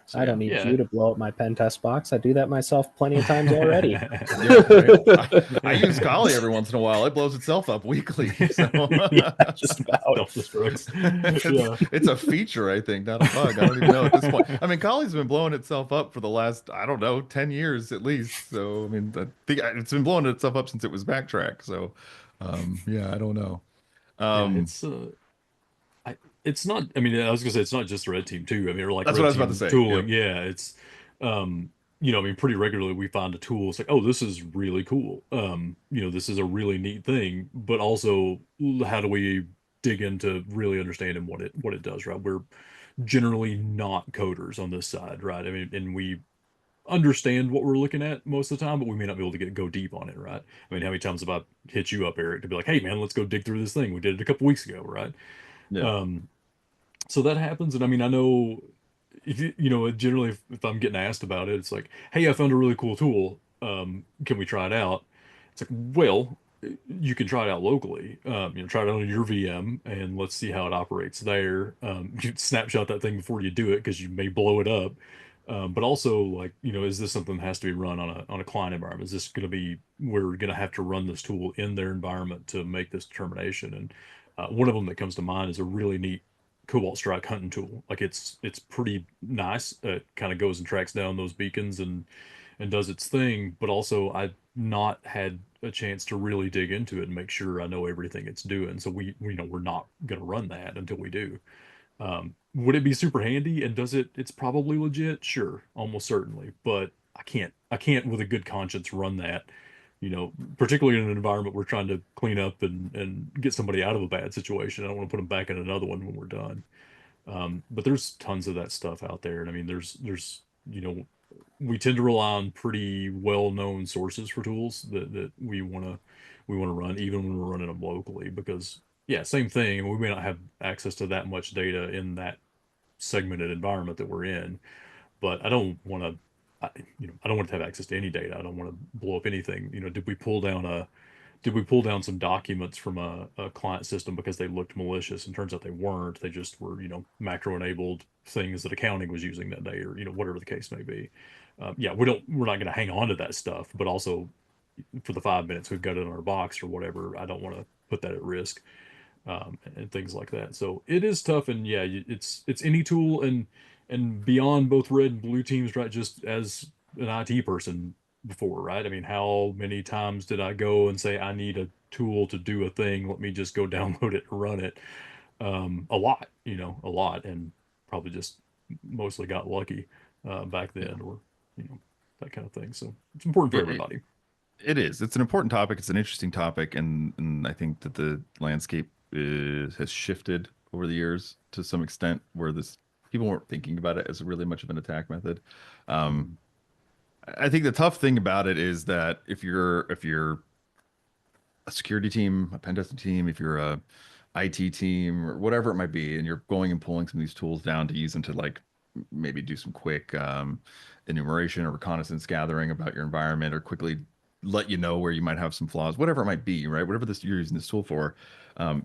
[SPEAKER 2] So
[SPEAKER 3] I
[SPEAKER 2] yeah.
[SPEAKER 3] don't need
[SPEAKER 1] Yeah.
[SPEAKER 3] you to blow up my pen test box. I do that myself plenty of times already.
[SPEAKER 2] Yeah, right. I use Kali every once in a while. It blows itself up weekly. So
[SPEAKER 3] Yeah, just about.
[SPEAKER 1] Self-destructs.
[SPEAKER 2] it's,
[SPEAKER 1] Yeah.
[SPEAKER 2] it's a feature, I think, not a bug. I don't even know at this point. I mean, Kali's been blowing itself up for the last, I don't know, 10 years at least. So, I mean, I think it's been blowing itself up since it was backtrack. So, yeah, I don't know.
[SPEAKER 1] Yeah,
[SPEAKER 2] Um,
[SPEAKER 1] it's not. I mean, I was gonna say it's not just the red team too. I mean, or like
[SPEAKER 2] that's what I
[SPEAKER 1] red
[SPEAKER 2] was about to
[SPEAKER 1] team
[SPEAKER 2] say.
[SPEAKER 1] tooling.
[SPEAKER 2] Yep.
[SPEAKER 1] Yeah, it's I mean, pretty regularly we find a tool. It's like, oh, this is really cool. This is a really neat thing. But also, how do we dig into really understanding what it does? Right? We're generally not coders on this side, right? I mean, and we understand what we're looking at most of the time, but we may not be able to go deep on it, right? I mean, how many times have I hit you up, Eric, to be like, hey, man, let's go dig through this thing. We did it a couple weeks ago, right?
[SPEAKER 2] Yeah.
[SPEAKER 1] Um, so that happens, and I mean, I know if generally if I'm getting asked about it, it's like, hey, I found a really cool tool. Can we try it out? It's like, well, you can try it out locally. Try it on your VM and let's see how it operates there. You can snapshot that thing before you do it because you may blow it up. But also, like, is this something that has to be run on a client environment? Is this going to be we're going to have to run this tool in their environment to make this determination? And one of them that comes to mind is a really neat Cobalt Strike hunting tool. Like it's pretty nice. It kind of goes and tracks down those beacons and and does its thing, but also I've not had a chance to really dig into it and make sure I know everything it's doing. So we're not going to run that until we do. Would it be super handy? And does it? It's probably legit, sure, almost certainly. But I can't with a good conscience run that. Particularly in an environment we're trying to clean up and get somebody out of a bad situation. I don't want to put them back in another one when we're done. But there's tons of that stuff out there, and I mean, there's we tend to rely on pretty well-known sources for tools that we want to run, even when we're running them locally, because yeah, same thing. We may not have access to that much data in that segmented environment that we're in, but I don't want to. I don't want to have access to any data. I don't want to blow up anything. Did we pull down some documents from a client system because they looked malicious, and turns out they weren't. They just were, macro enabled things that accounting was using that day, or whatever the case may be. Yeah, we're not going to hang on to that stuff, but also for the 5 minutes we've got it in our box or whatever, I don't want to put that at risk, and things like that. So it is tough, and yeah, it's any tool, and beyond both red and blue teams, right? Just as an IT person before, right? I mean, how many times did I go and say I need a tool to do a thing? Let me just go download it and run it. A lot, a lot, and probably just mostly got lucky back
[SPEAKER 2] Yeah.
[SPEAKER 1] then, or you know that kind of thing. So it's important for
[SPEAKER 2] It,
[SPEAKER 1] everybody.
[SPEAKER 2] it is. It's an important topic. It's an interesting topic, and I think that the landscape has shifted over the years to some extent, where this people weren't thinking about it as really much of an attack method. Um,
[SPEAKER 1] Mhm.
[SPEAKER 2] I think the tough thing about it is that if you're a security team, a pen testing team, if you're a IT team or whatever it might be, and you're going and pulling some of these tools down to use them to like maybe do some quick enumeration or reconnaissance gathering about your environment or quickly let you know where you might have some flaws, whatever it might be, right? Whatever this you're using this tool for.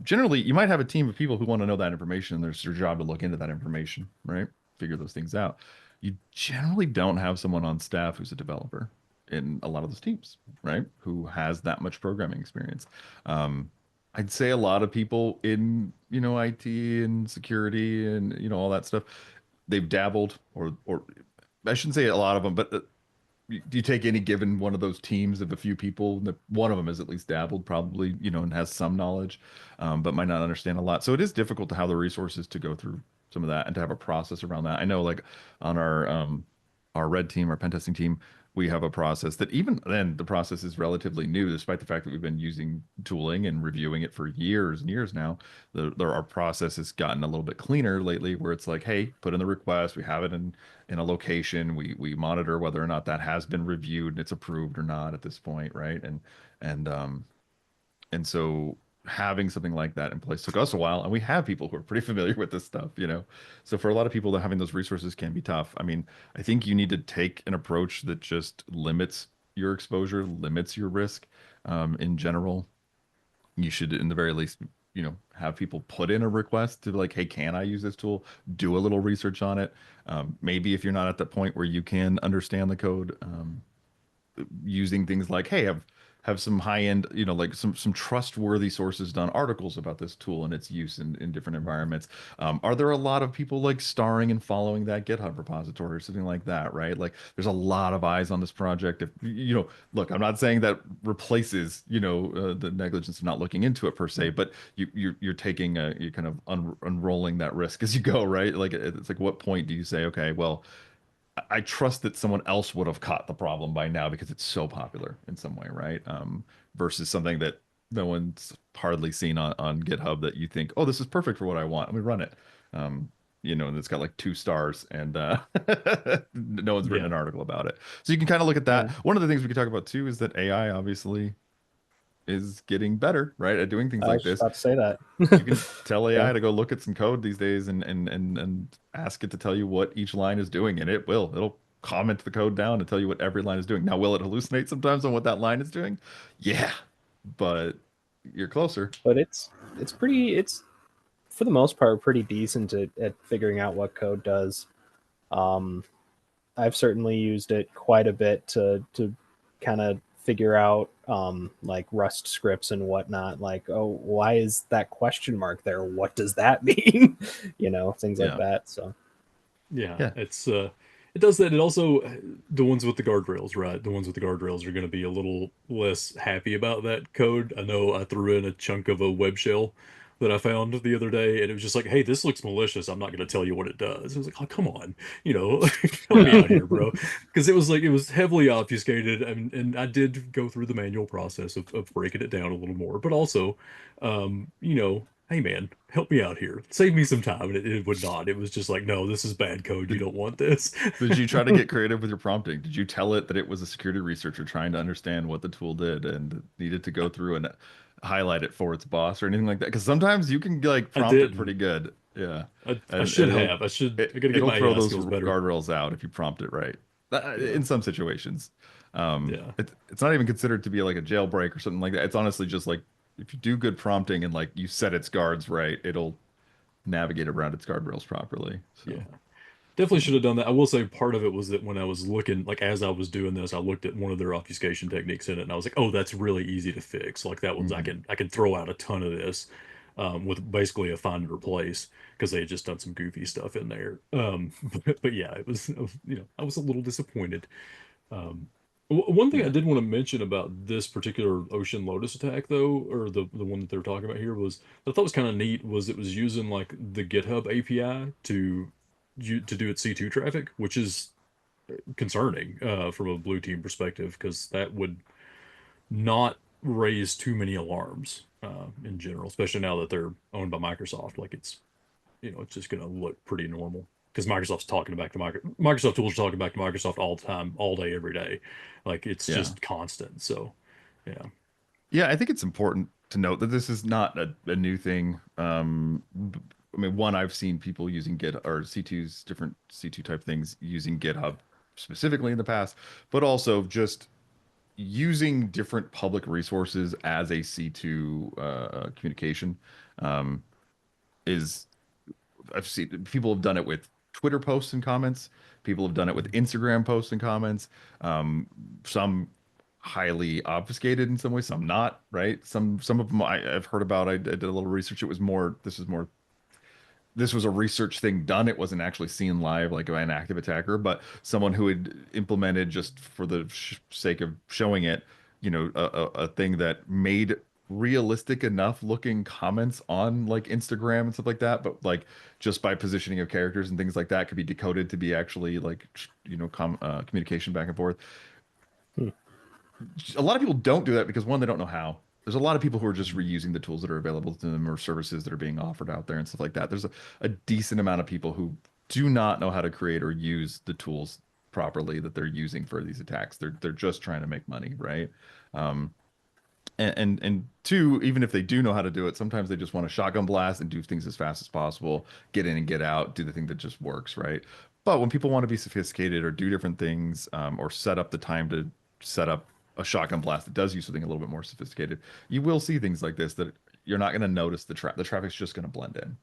[SPEAKER 2] Generally, you might have a team of people who want to know that information, and there's their job to look into that information, right? Figure those things out. You generally don't have someone on staff who's a developer in a lot of those teams, right? Who has that much programming experience. Um, I'd say a lot of people in, IT and security and, all that stuff, they've dabbled or I shouldn't say a lot of them, but do you take any given one of those teams of a few people that one of them has at least dabbled probably, and has some knowledge, but might not understand a lot. So it is difficult to have the resources to go through some of that and to have a process around that. I know like on our red team, our pen testing team, we have a process that even then the process is relatively new, despite the fact that we've been using tooling and reviewing it for years and years now. Our process has gotten a little bit cleaner lately, where it's like, hey, put in the request, we have it in a location. We monitor whether or not that has been reviewed and it's approved or not at this point, right? And and so having something like that in place took us a while, and we have people who are pretty familiar with this stuff. So for a lot of people, that having those resources can be tough. I mean, I think you need to take an approach that just limits your exposure, limits your risk, in general. You should, in the very least, have people put in a request to like, hey, can I use this tool? Do a little research on it. Maybe if you're not at the point where you can understand the code, using things like, hey, have some high end, like some trustworthy sources done articles about this tool and its use in different environments. Are there a lot of people like starring and following that GitHub repository or something like that, right? Like there's a lot of eyes on this project. If look, I'm not saying that replaces the negligence of not looking into it per se, but you're taking you're kind of unrolling that risk as you go, right? Like it's like, what point do you say, okay, well, I trust that someone else would have caught the problem by now because it's so popular in some way, right? Versus something that no one's hardly seen on GitHub that you think, oh, this is perfect for what I want. Let me run it. Um, and it's got like 2 stars, and no one's written
[SPEAKER 1] Yeah.
[SPEAKER 2] an article about it. So you can kind of look at that.
[SPEAKER 3] Yeah,
[SPEAKER 2] One of the things we could talk about too is that AI obviously is getting better, right, at doing things
[SPEAKER 3] I
[SPEAKER 2] like
[SPEAKER 3] was just
[SPEAKER 2] this.
[SPEAKER 3] about to say that.
[SPEAKER 2] You can tell
[SPEAKER 3] Yeah,
[SPEAKER 2] AI to go look at some code these days and ask it to tell you what each line is doing, and it will. It'll comment the code down and tell you what every line is doing. Now, will it hallucinate sometimes on what that line is doing? Yeah, but you're closer.
[SPEAKER 3] but it's for the most part pretty decent at figuring out what code does. Um, I've certainly used it quite a bit to kind of figure out like Rust scripts and whatnot. Like, oh, why is that question mark there? What does that mean? Things like
[SPEAKER 2] Yeah,
[SPEAKER 3] that. So
[SPEAKER 1] Yeah,
[SPEAKER 2] yeah,
[SPEAKER 1] It does that. It also, the ones with the guardrails, right? The ones with the guardrails are going to be a little less happy about that code. I know I threw in a chunk of a web shell that I found the other day, and it was just like, hey, this looks malicious. I'm not going to tell you what it does. I was like, oh, come on, help me out here, bro. Because it was like, it was heavily obfuscated. And I did go through the manual process of breaking it down a little more, but also, hey man, help me out here. Save me some time. And it would not. It was just like, no, this is bad code. You
[SPEAKER 2] Did,
[SPEAKER 1] don't want this.
[SPEAKER 2] did you try to get creative with your prompting? Did you tell it that it was a security researcher trying to understand what the tool did and needed to go through and highlight it for its boss or anything like that? Because sometimes you can like
[SPEAKER 1] I
[SPEAKER 2] prompt it pretty
[SPEAKER 1] didn't.
[SPEAKER 2] good. Yeah.
[SPEAKER 1] I
[SPEAKER 2] And
[SPEAKER 1] should
[SPEAKER 2] it'll
[SPEAKER 1] have. I gotta get
[SPEAKER 2] it'll
[SPEAKER 1] my
[SPEAKER 2] throw
[SPEAKER 1] AI
[SPEAKER 2] those
[SPEAKER 1] skills better.
[SPEAKER 2] guardrails out if you prompt it right.
[SPEAKER 1] Yeah.
[SPEAKER 2] In some situations.
[SPEAKER 1] Yeah.
[SPEAKER 2] It's not even considered to be like a jailbreak or something like that. It's honestly just like if you do good prompting and like you set its guards right, it'll navigate around its guardrails properly.
[SPEAKER 1] Yeah.
[SPEAKER 2] So,
[SPEAKER 1] Definitely should
[SPEAKER 2] um,
[SPEAKER 1] have done that. I will say part of it was that when I was looking, like as I was doing this, I looked at one of their obfuscation techniques in it, and I was like, "Oh, that's really easy to fix. Like that one's
[SPEAKER 2] mhm.
[SPEAKER 1] I can throw out a ton of this with basically a find and replace because they had just done some goofy stuff in there." But yeah, I was a little disappointed. Um, One thing I
[SPEAKER 2] Yeah.
[SPEAKER 1] did want to mention about this particular Ocean Lotus attack, though, or the one that they're talking about here, was I thought was kind of neat was it was using like the GitHub API to do its C2 traffic, which is concerning from a blue team perspective because that would not raise too many alarms in general, especially now that they're owned by Microsoft. Like it's just going to look pretty normal because Microsoft's talking back to Microsoft tools are talking back to Microsoft all the time, all day, every day. Like it's
[SPEAKER 2] Yeah.
[SPEAKER 1] just constant. So, yeah,
[SPEAKER 2] Yeah, I think it's important to note that this is not a new thing. I mean, one, I've seen people using Git or C2's different C2 type things using GitHub specifically in the past, but also just using different public resources as a C2 communication um, is I've seen people have done it with Twitter posts and comments. People have done it with Instagram posts and comments. Some highly obfuscated in some ways, some not, right? Some of them I've heard about. I did a little research. It was more. This was a research thing done. It wasn't actually seen live like by an active attacker, but someone who had implemented just for the sake of showing it, a thing that made realistic enough looking comments on like Instagram and stuff like that, but like just by positioning of characters and things like that could be decoded to be actually like, communication back and forth.
[SPEAKER 3] Hmm.
[SPEAKER 2] A lot of people don't do that because one, they don't know how. There's a lot of people who are just
[SPEAKER 1] Mhm.
[SPEAKER 2] reusing the tools that are available to them or services that are being offered out there and stuff like that. There's a decent amount of people who do not know how to create or use the tools properly that they're using for these attacks. They're just trying to make money, right? Um, and two, even if they do know how to do it, sometimes they just want to shotgun blast and do things as fast as possible, get in and get out, do the thing that just works, right? But when people want to be sophisticated or do different things, or set up the time to set up a shotgun blast that does use something a little bit more sophisticated, you will see things like this that you're not going to notice the traffic's just going to blend in.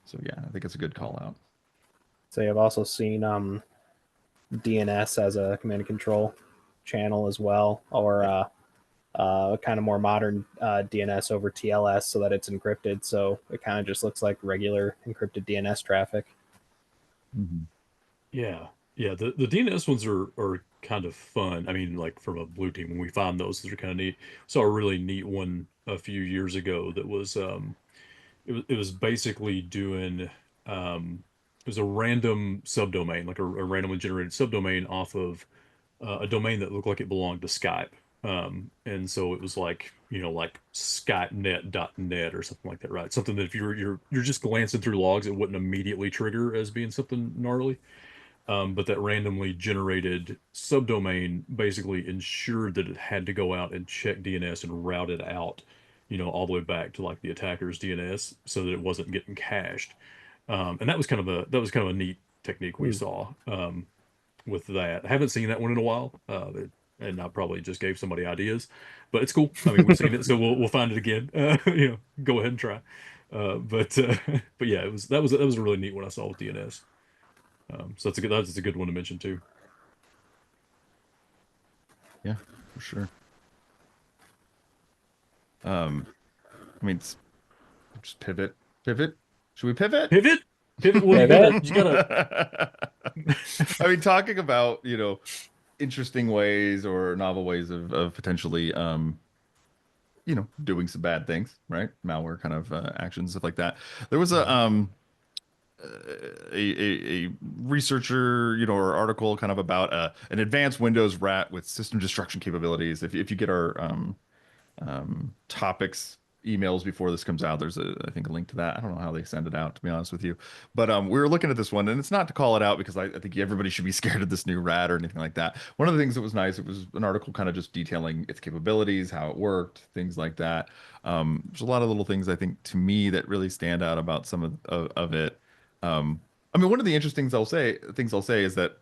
[SPEAKER 2] So yeah, I think it's a good call out.
[SPEAKER 3] So I've also seen DNS as a command and control channel as well, or
[SPEAKER 2] Yeah.
[SPEAKER 3] kind of more modern DNS over TLS so that it's encrypted. So it kind of just looks like regular encrypted DNS traffic.
[SPEAKER 2] Mhm.
[SPEAKER 1] Yeah, yeah. The DNS ones are kind of fun. I mean, like from a blue team, when we find those are kind of neat. Saw a really neat one a few years ago that was it was basically doing it was a random subdomain, like a randomly generated subdomain off of a domain that looked like it belonged to Skype. And so it was like, like SkypeNet.net or something like that, right? Something that if you're just glancing through logs, it wouldn't immediately trigger as being something gnarly. But that randomly generated subdomain basically ensured that it had to go out and check DNS and route it out, all the way back to like the attacker's DNS so that it wasn't getting cached. And that was kind of a neat technique we
[SPEAKER 3] Hmm.
[SPEAKER 1] saw with that. I haven't seen that one in a while, and I probably just gave somebody ideas, but it's cool. I mean, we've seen it, so we'll find it again. Go ahead and try. But but yeah, that was a really neat one I saw with DNS. So that's a good one to mention too.
[SPEAKER 2] Yeah, for sure. Um, I mean, just pivot. Should we pivot?
[SPEAKER 1] Pivot? Well,
[SPEAKER 3] Yeah, that
[SPEAKER 1] you gotta.
[SPEAKER 2] I mean, talking about, interesting ways or novel ways of potentially, doing some bad things, right? Malware kind of actions, stuff like that. There was
[SPEAKER 1] Mhm.
[SPEAKER 2] a researcher, or article kind of about an advanced Windows RAT with system destruction capabilities. If you get our topics emails before this comes out, there's I think a link to that. I don't know how they send it out, to be honest with you, but we were looking at this one, and it's not to call it out because I think everybody should be scared of this new RAT or anything like that. One of the things that was nice, it was an article kind of just detailing its capabilities, how it worked, things like that. There's a lot of little things I think to me that really stand out about some of it. I mean, one of the interesting things I'll say is that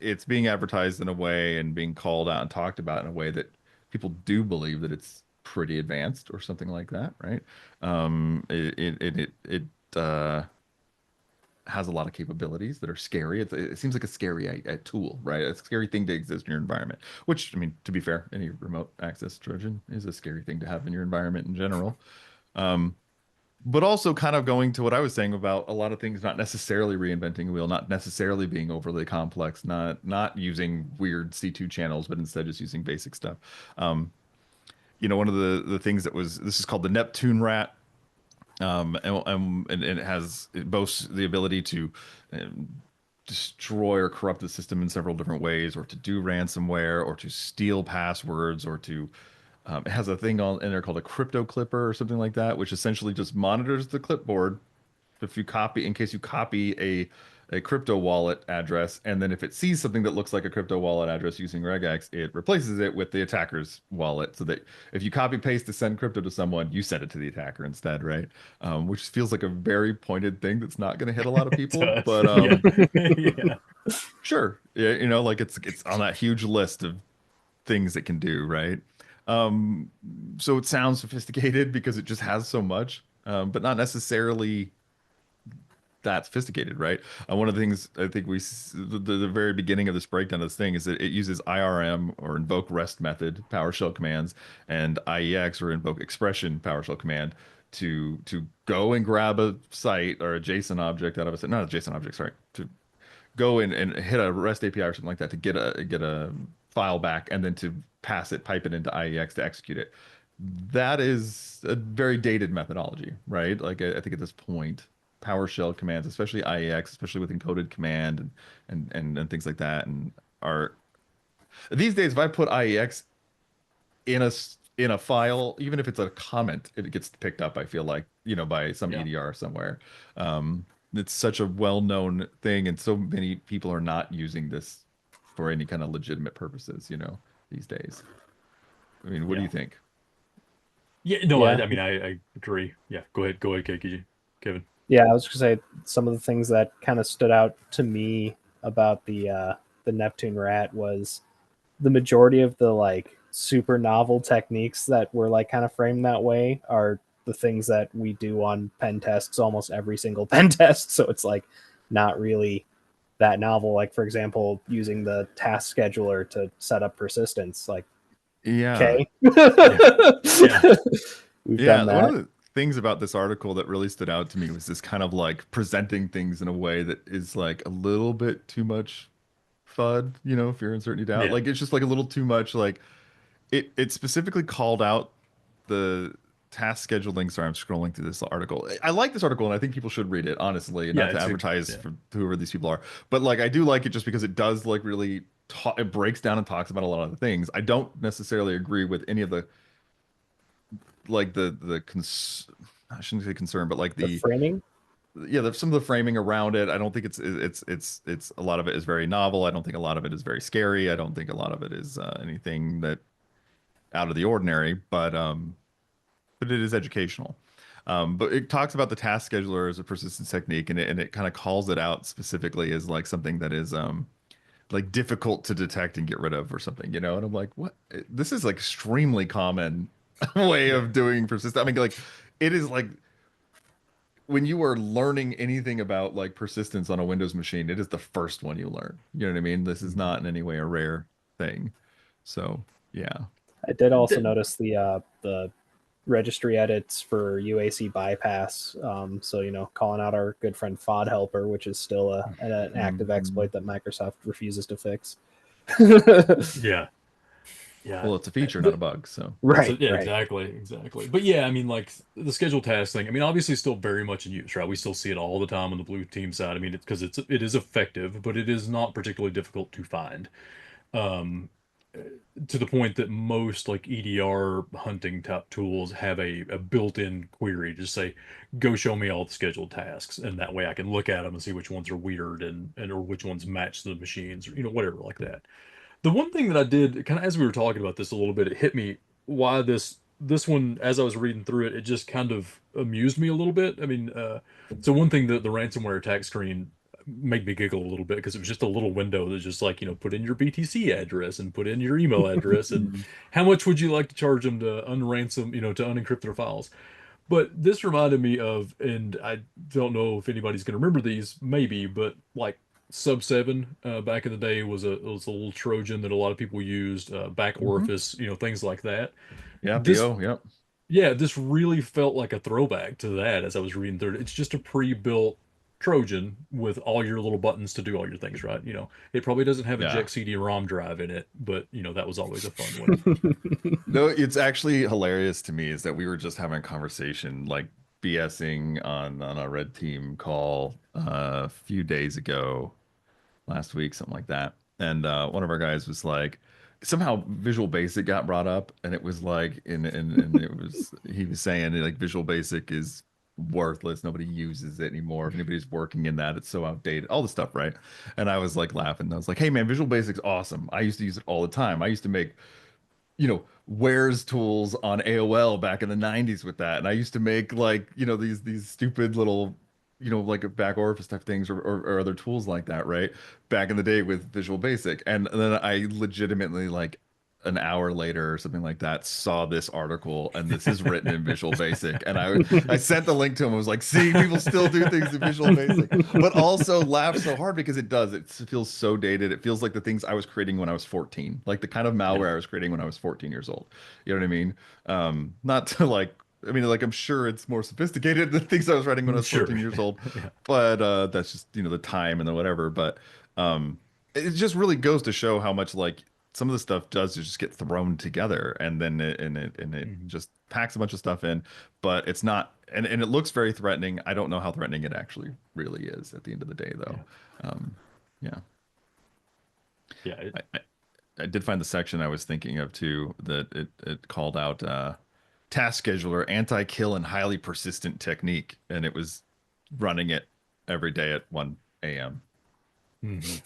[SPEAKER 2] it's being advertised in a way and being called out and talked about in a way that people do believe that it's pretty advanced or something like that, right? It has a lot of capabilities that are scary. It seems like a scary tool, right? A scary thing to exist in your environment. Which, I mean, to be fair, any remote access Trojan is a scary thing to have in your environment in general. Um, but also kind of going to what I was saying about a lot of things not necessarily reinventing the wheel, not necessarily being overly complex, not using weird C2 channels, but instead just using basic stuff. Um, One of the things that was this is called the Neptune RAT, and it boasts the ability to um, destroy or corrupt the system in several different ways, or to do ransomware, or to steal passwords, or to it has a thing on in there called a crypto clipper or something like that, which essentially just monitors the clipboard if you copy, in case you copy a crypto wallet address, and then if it sees something that looks like a crypto wallet address using regex, it replaces it with the attacker's wallet, so that if you copy paste to send crypto to someone, you send it to the attacker instead, right? Which feels like a very pointed thing that's not going to hit a lot of
[SPEAKER 1] It
[SPEAKER 2] people,
[SPEAKER 1] does.
[SPEAKER 2] but
[SPEAKER 1] Yeah. Yeah.
[SPEAKER 2] sure, yeah, like it's on that huge list of things it can do, right? Um, so it sounds sophisticated because it just has so much, but not necessarily that sophisticated, right? One of the things I think the very beginning of this breakdown of this thing is that it uses IRM or invoke REST method PowerShell commands and IEX or invoke expression PowerShell command to go and grab a site or a JSON object out of a site, not a JSON object, sorry, to go in and hit a REST API or something like that to get a file back and then to pipe it into IEX to execute it. That is a very dated methodology, right? Like I think at this point, PowerShell commands, especially IEX, especially with encoded command and things like that, and are these days if I put IEX in a file, even if it's a comment, it gets picked up, I feel like, by some
[SPEAKER 1] Yeah.
[SPEAKER 2] EDR somewhere. It's such a well-known thing, and so many people are not using this for any kind of legitimate purposes, these days. I mean, what do
[SPEAKER 1] Yeah.
[SPEAKER 2] you think?
[SPEAKER 1] Yeah. No,
[SPEAKER 3] yeah,
[SPEAKER 1] I mean, I agree. Yeah. Go ahead. Go ahead, KKG. Kevin.
[SPEAKER 3] yeah. I was gonna say some of the things that kind of stood out to me about the Neptune Rat was the majority of the like super novel techniques that were like kind of framed that way are the things that we do on pen tests, almost every single pen test. So it's like not really that novel. Like for example, using the task scheduler to set up persistence. Like,
[SPEAKER 2] Yeah.
[SPEAKER 3] okay,
[SPEAKER 1] Yeah. Yeah.
[SPEAKER 3] we've done
[SPEAKER 2] Yeah, one of
[SPEAKER 3] that.
[SPEAKER 2] the things about this article that really stood out to me was this kind of like presenting things in a way that is like a little bit too much FUD, fear, uncertainty, doubt.
[SPEAKER 1] Yeah.
[SPEAKER 2] Like it's just like a little too much. Like it specifically called out the task scheduling. Sorry, I'm scrolling through this article. I like this article and I think people should read it, honestly, and
[SPEAKER 1] Yeah.
[SPEAKER 2] not to
[SPEAKER 1] It's a.
[SPEAKER 2] advertise
[SPEAKER 1] Yeah.
[SPEAKER 2] for whoever these people are. But like I do like it just because it does like really it breaks down and talks about a lot of the things. I don't necessarily agree with any of the like I shouldn't say concern, but like
[SPEAKER 3] The framing.
[SPEAKER 2] some of the framing around it. I don't think it's a lot of it is very novel. I don't think a lot of it is very scary. I don't think a lot of it is anything that out of the ordinary, but it is educational. But it talks about the task scheduler as a persistence technique, and it kind of calls it out specifically as like something that is like difficult to detect and get rid of or something, And I'm like, what? This is like extremely common way
[SPEAKER 1] Yeah.
[SPEAKER 2] of doing persistence. I mean, like it is like when you are learning anything about like persistence on a Windows machine, it is the first one you learn. You know what I mean? This is
[SPEAKER 1] Mhm.
[SPEAKER 2] not in any way a rare thing. So yeah.
[SPEAKER 3] I did also
[SPEAKER 2] Did-
[SPEAKER 3] notice the registry edits for UAC bypass. So, calling out our good friend FOD helper, which is still an active
[SPEAKER 2] Mhm.
[SPEAKER 3] exploit that Microsoft refuses to fix.
[SPEAKER 1] Yeah, yeah.
[SPEAKER 2] Well, it's a feature, not a
[SPEAKER 1] The,
[SPEAKER 2] bug. So
[SPEAKER 3] Right,
[SPEAKER 1] yeah,
[SPEAKER 3] right.
[SPEAKER 1] exactly. But yeah, I mean, like the scheduled task thing. I mean, obviously, still very much in use, right? We still see it all the time on the blue team side. I mean, it's because it is effective, but it is not particularly difficult to find. Um, to the point that most like EDR hunting type tools have a built-in query to say, go show me all the scheduled tasks, and that way I can look at them and see which ones are weird and or which ones match the machines, or whatever like that. The one thing that I did, kind of as we were talking about this a little bit, it hit me why this one, as I was reading through it, it just kind of amused me a little bit. I mean, so one thing that the ransomware attack screen made me giggle a little bit because it was just a little window that's just like, put in your BTC address and put in your email address and
[SPEAKER 2] Mhm.
[SPEAKER 1] how much would you like to charge them to unransom, to unencrypt their files. But this reminded me of, and I don't know if anybody's going to remember these, maybe, but like Sub 7 back in the day was a little Trojan that a lot of people used, back
[SPEAKER 2] Mhm.
[SPEAKER 1] orifice, things like that.
[SPEAKER 2] Yeah,
[SPEAKER 1] This,
[SPEAKER 2] BO. Yep.
[SPEAKER 1] yeah, this really felt like a throwback to that as I was reading through it. It's just a pre-built Trojan with all your little buttons to do all your things, right? It probably doesn't have a
[SPEAKER 2] Yeah.
[SPEAKER 1] Jack CD-ROM drive in it, but that was always a fun one.
[SPEAKER 2] No, it's actually hilarious to me is that we were just having a conversation, like BSing on a red team call a few days ago, last week, something like that. And one of our guys was like, somehow Visual Basic got brought up, and it was like, and it was he was saying like Visual Basic is worthless. Nobody uses it anymore. If anybody's working in that, it's so outdated. All the stuff, right? And I was like laughing. I was like, hey man, Visual Basic's awesome. I used to use it all the time. I used to make Where's tools on AOL back in the 90s with that. And I used to make like, these stupid little, like a back orifice type things or other tools like that, right? Back in the day with Visual Basic. And then I legitimately like an hour later or something like that saw this article and this is written in Visual Basic. And I sent the link to him. I was like, see, people still do things in Visual Basic, but also laugh so hard because it does. It feels so dated. It feels like the things I was creating when I was 14, like the kind of
[SPEAKER 1] Yeah,
[SPEAKER 2] malware I was creating when I was 14 years old. You know what I mean? Not to like, I mean, like I'm sure it's more sophisticated than things I was writing when I was
[SPEAKER 1] sure.
[SPEAKER 2] 14 years old,
[SPEAKER 1] Yeah.
[SPEAKER 2] but that's just, the time and the whatever. But it just really goes to show how much like some of the stuff does just get thrown together and then it
[SPEAKER 1] Mhm.
[SPEAKER 2] just packs a bunch of stuff in, but it's not, and it looks very threatening. I don't know how threatening it actually really is at the end of the day, though.
[SPEAKER 1] Yeah.
[SPEAKER 2] Um, yeah,
[SPEAKER 1] Yeah.
[SPEAKER 2] I did find the section I was thinking of too that it called out task scheduler, anti-kill, and highly persistent technique, and it was running it every day at 1 a.m.
[SPEAKER 1] Mhm.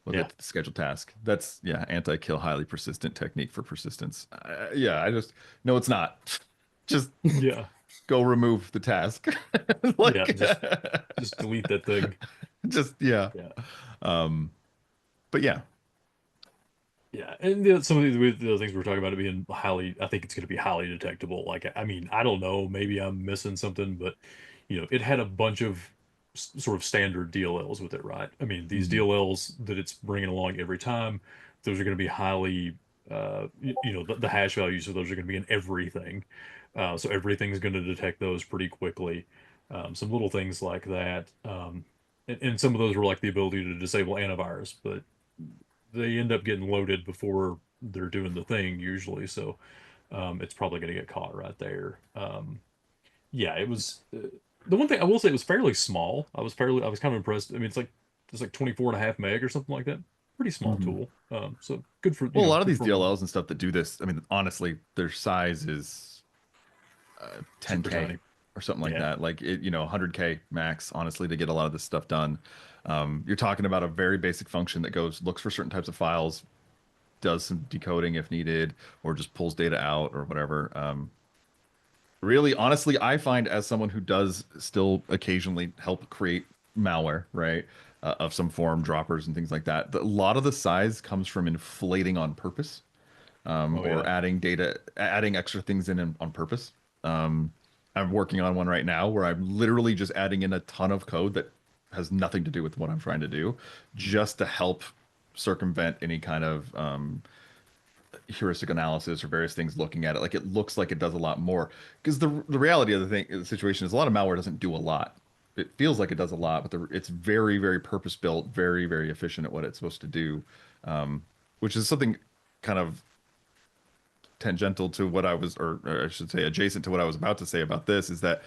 [SPEAKER 2] with a
[SPEAKER 1] Yeah.
[SPEAKER 2] scheduled task. That's yeah, anti-kill, highly persistent technique for persistence. Yeah, I just no, it's not. Just
[SPEAKER 1] Yeah.
[SPEAKER 2] go remove the task.
[SPEAKER 1] Yeah.
[SPEAKER 2] Like
[SPEAKER 1] Just delete that thing.
[SPEAKER 2] just yeah.
[SPEAKER 1] Yeah.
[SPEAKER 2] Um, but yeah.
[SPEAKER 1] Yeah, and some of the other things we were talking about it being highly, I think it's going to be highly detectable. Like, I mean, I don't know, maybe I'm missing something, but it had a bunch of sort of standard DLLs with it, right? I mean, these
[SPEAKER 2] Mhm.
[SPEAKER 1] DLLs that it's bringing along every time, those are going to be highly, the hash values of those are going to be in everything. So everything's going to detect those pretty quickly. Some little things like that. And some of those were like the ability to disable antivirus, but they end up getting loaded before they're doing the thing usually, so it's probably going to get caught right there. Yeah, it was the one thing I will say, it was fairly small. I was kind of impressed. I mean, it's like 24 and a half meg or something like that. Pretty small
[SPEAKER 2] Mhm.
[SPEAKER 1] tool. So good for
[SPEAKER 2] Well, a lot of
[SPEAKER 1] good
[SPEAKER 2] these
[SPEAKER 1] for
[SPEAKER 2] DLLs and stuff that do this, I mean, honestly, their size is
[SPEAKER 1] super
[SPEAKER 2] 10K
[SPEAKER 1] tiny.
[SPEAKER 2] or something like
[SPEAKER 1] Yeah.
[SPEAKER 2] that. Like 100K max, honestly, to get a lot of this stuff done. You're talking about a very basic function that goes, looks for certain types of files, does some decoding if needed, or just pulls data out or whatever. Really, honestly, I find as someone who does still occasionally help create malware, right, of some form, droppers and things like that, a lot of the size comes from inflating on purpose,
[SPEAKER 1] Oh
[SPEAKER 2] or
[SPEAKER 1] yeah.
[SPEAKER 2] adding data, adding extra things in on purpose. Um, I'm working on one right now where I'm literally just adding in a ton of code that has nothing to do with what I'm trying to do,
[SPEAKER 1] Mhm.
[SPEAKER 2] just to help circumvent any kind of heuristic analysis or various things looking at it, like it looks like it does a lot more. Because the reality of the situation is a lot of malware doesn't do a lot. It feels like it does a lot, but it's very, very purpose built, very, very efficient at what it's supposed to do, which is something kind of tangential to what I was, or I should say, adjacent to what I was about to say about this, is that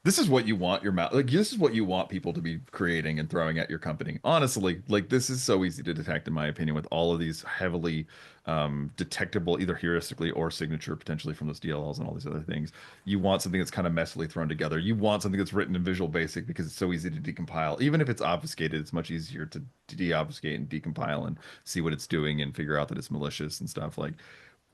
[SPEAKER 2] this is what you want your mouth, like this is what you want people to be creating and throwing at your company. Honestly, like this is so easy to detect, in my opinion, with all of these heavily detectable, either heuristically or signature, potentially from those DLLs and all these other things. You want something that's kind of messily thrown together. You want something that's written in Visual Basic because it's so easy to decompile. Even if it's obfuscated, it's much easier to deobfuscate and decompile and see what it's doing and figure out that it's malicious and stuff. Like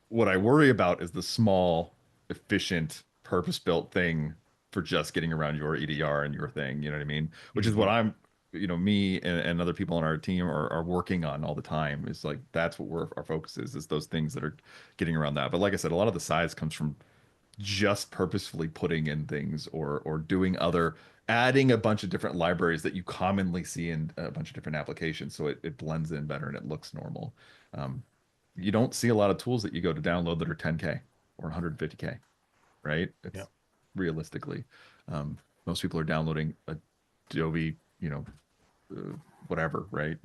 [SPEAKER 2] what I worry about is the small, efficient, purpose-built thing for just getting around your EDR and your thing. You know what I mean? Which is what I'm, me and other people on our team are working on all the time. Is like that's what our focus is those things that are getting around that. But like I said, a lot of the size comes from just purposefully putting in things or doing other adding a bunch of different libraries that you commonly see in a bunch of different applications, so it blends in better and it looks normal. Um, you don't see a lot of tools that you go to download that are 10K or 150K, right?
[SPEAKER 1] Yeah.
[SPEAKER 2] It's realistically, most people are downloading Adobe, whatever, right?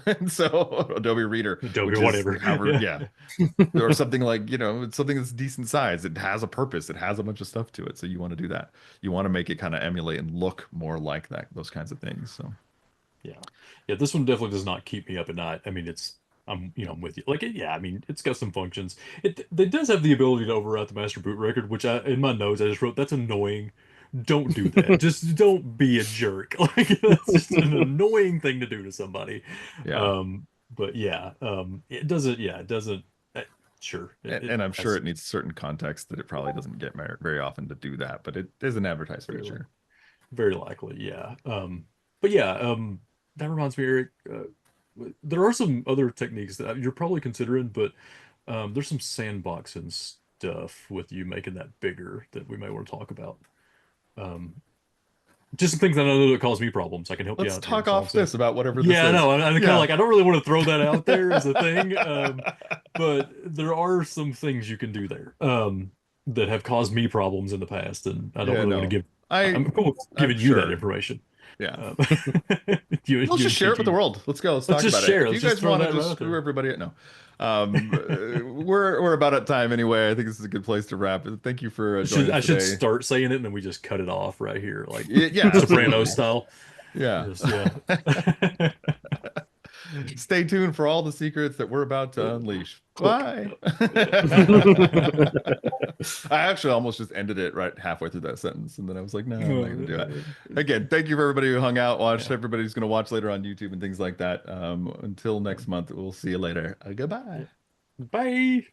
[SPEAKER 2] And so Adobe Reader,
[SPEAKER 1] Adobe,
[SPEAKER 2] which is
[SPEAKER 1] whatever.
[SPEAKER 2] however, yeah, or something like, it's something that's decent size. It has a purpose. It has a bunch of stuff to it. So you want to do that. You want to make it kind of emulate and look more like those kinds of things. So
[SPEAKER 1] Yeah. Yeah, this one definitely does not keep me up at night. I mean, I'm with you. Like, yeah, I mean, it's got some functions. It does have the ability to overwrite the master boot record, which in my notes, I just wrote, that's annoying. Don't do that. Just don't be a jerk. Like, that's just an annoying thing to do to somebody.
[SPEAKER 2] yeah.
[SPEAKER 1] But yeah, it doesn't, uh, sure. It
[SPEAKER 2] And I'm sure
[SPEAKER 1] has
[SPEAKER 2] it needs certain context that it probably doesn't get very often to do that, but it is an advertised
[SPEAKER 1] very,
[SPEAKER 2] feature.
[SPEAKER 1] very likely, yeah. But yeah, that reminds me, Eric, there are some other techniques that you're probably considering, but there's some sandboxing stuff with you making that bigger that we may want to talk about. Um, just some things that I know that cause me problems. I can help you
[SPEAKER 2] Let's
[SPEAKER 1] out here
[SPEAKER 2] talk
[SPEAKER 1] and solve
[SPEAKER 2] off
[SPEAKER 1] some.
[SPEAKER 2] this about whatever this
[SPEAKER 1] Yeah, I
[SPEAKER 2] is.
[SPEAKER 1] know. I'm kind of
[SPEAKER 2] Yeah.
[SPEAKER 1] like, I don't really want to throw that out there as a thing, but there are some things you can do there that have caused me problems in the past, and I don't
[SPEAKER 2] Yeah,
[SPEAKER 1] really want to
[SPEAKER 2] no.
[SPEAKER 1] give. I'm cool with
[SPEAKER 2] I'm
[SPEAKER 1] giving you that
[SPEAKER 2] sure.
[SPEAKER 1] information.
[SPEAKER 2] Yeah.
[SPEAKER 1] Um, you
[SPEAKER 2] Let's
[SPEAKER 1] and
[SPEAKER 2] just share it with the
[SPEAKER 1] Kinky.
[SPEAKER 2] world. Let's go. Let's
[SPEAKER 1] Let's
[SPEAKER 2] talk
[SPEAKER 1] just
[SPEAKER 2] about it.
[SPEAKER 1] share.
[SPEAKER 2] If you
[SPEAKER 1] Let's just
[SPEAKER 2] guys
[SPEAKER 1] throw
[SPEAKER 2] want to
[SPEAKER 1] that right
[SPEAKER 2] just
[SPEAKER 1] out
[SPEAKER 2] screw
[SPEAKER 1] there.
[SPEAKER 2] everybody, no. We're about at time anyway. I think this is a good place to wrap. Thank you for joining
[SPEAKER 1] I
[SPEAKER 2] us
[SPEAKER 1] should
[SPEAKER 2] today.
[SPEAKER 1] start saying it and then we just cut it off right here, like
[SPEAKER 2] Yeah,
[SPEAKER 1] Soprano
[SPEAKER 2] absolutely.
[SPEAKER 1] style.
[SPEAKER 2] Yeah.
[SPEAKER 1] Just yeah.
[SPEAKER 2] Stay tuned for all the secrets that we're about to unleash.
[SPEAKER 1] Click.
[SPEAKER 2] Bye.
[SPEAKER 1] Yeah.
[SPEAKER 2] I actually almost just ended it right halfway through that sentence, and then I was like, no, I'm not going to do it.
[SPEAKER 1] Uh,
[SPEAKER 2] Again, thank you for everybody who hung out, watched.
[SPEAKER 1] yeah.
[SPEAKER 2] Everybody who's going to watch later on YouTube and things like that. Until next month, we'll see you later. Goodbye.
[SPEAKER 1] Bye.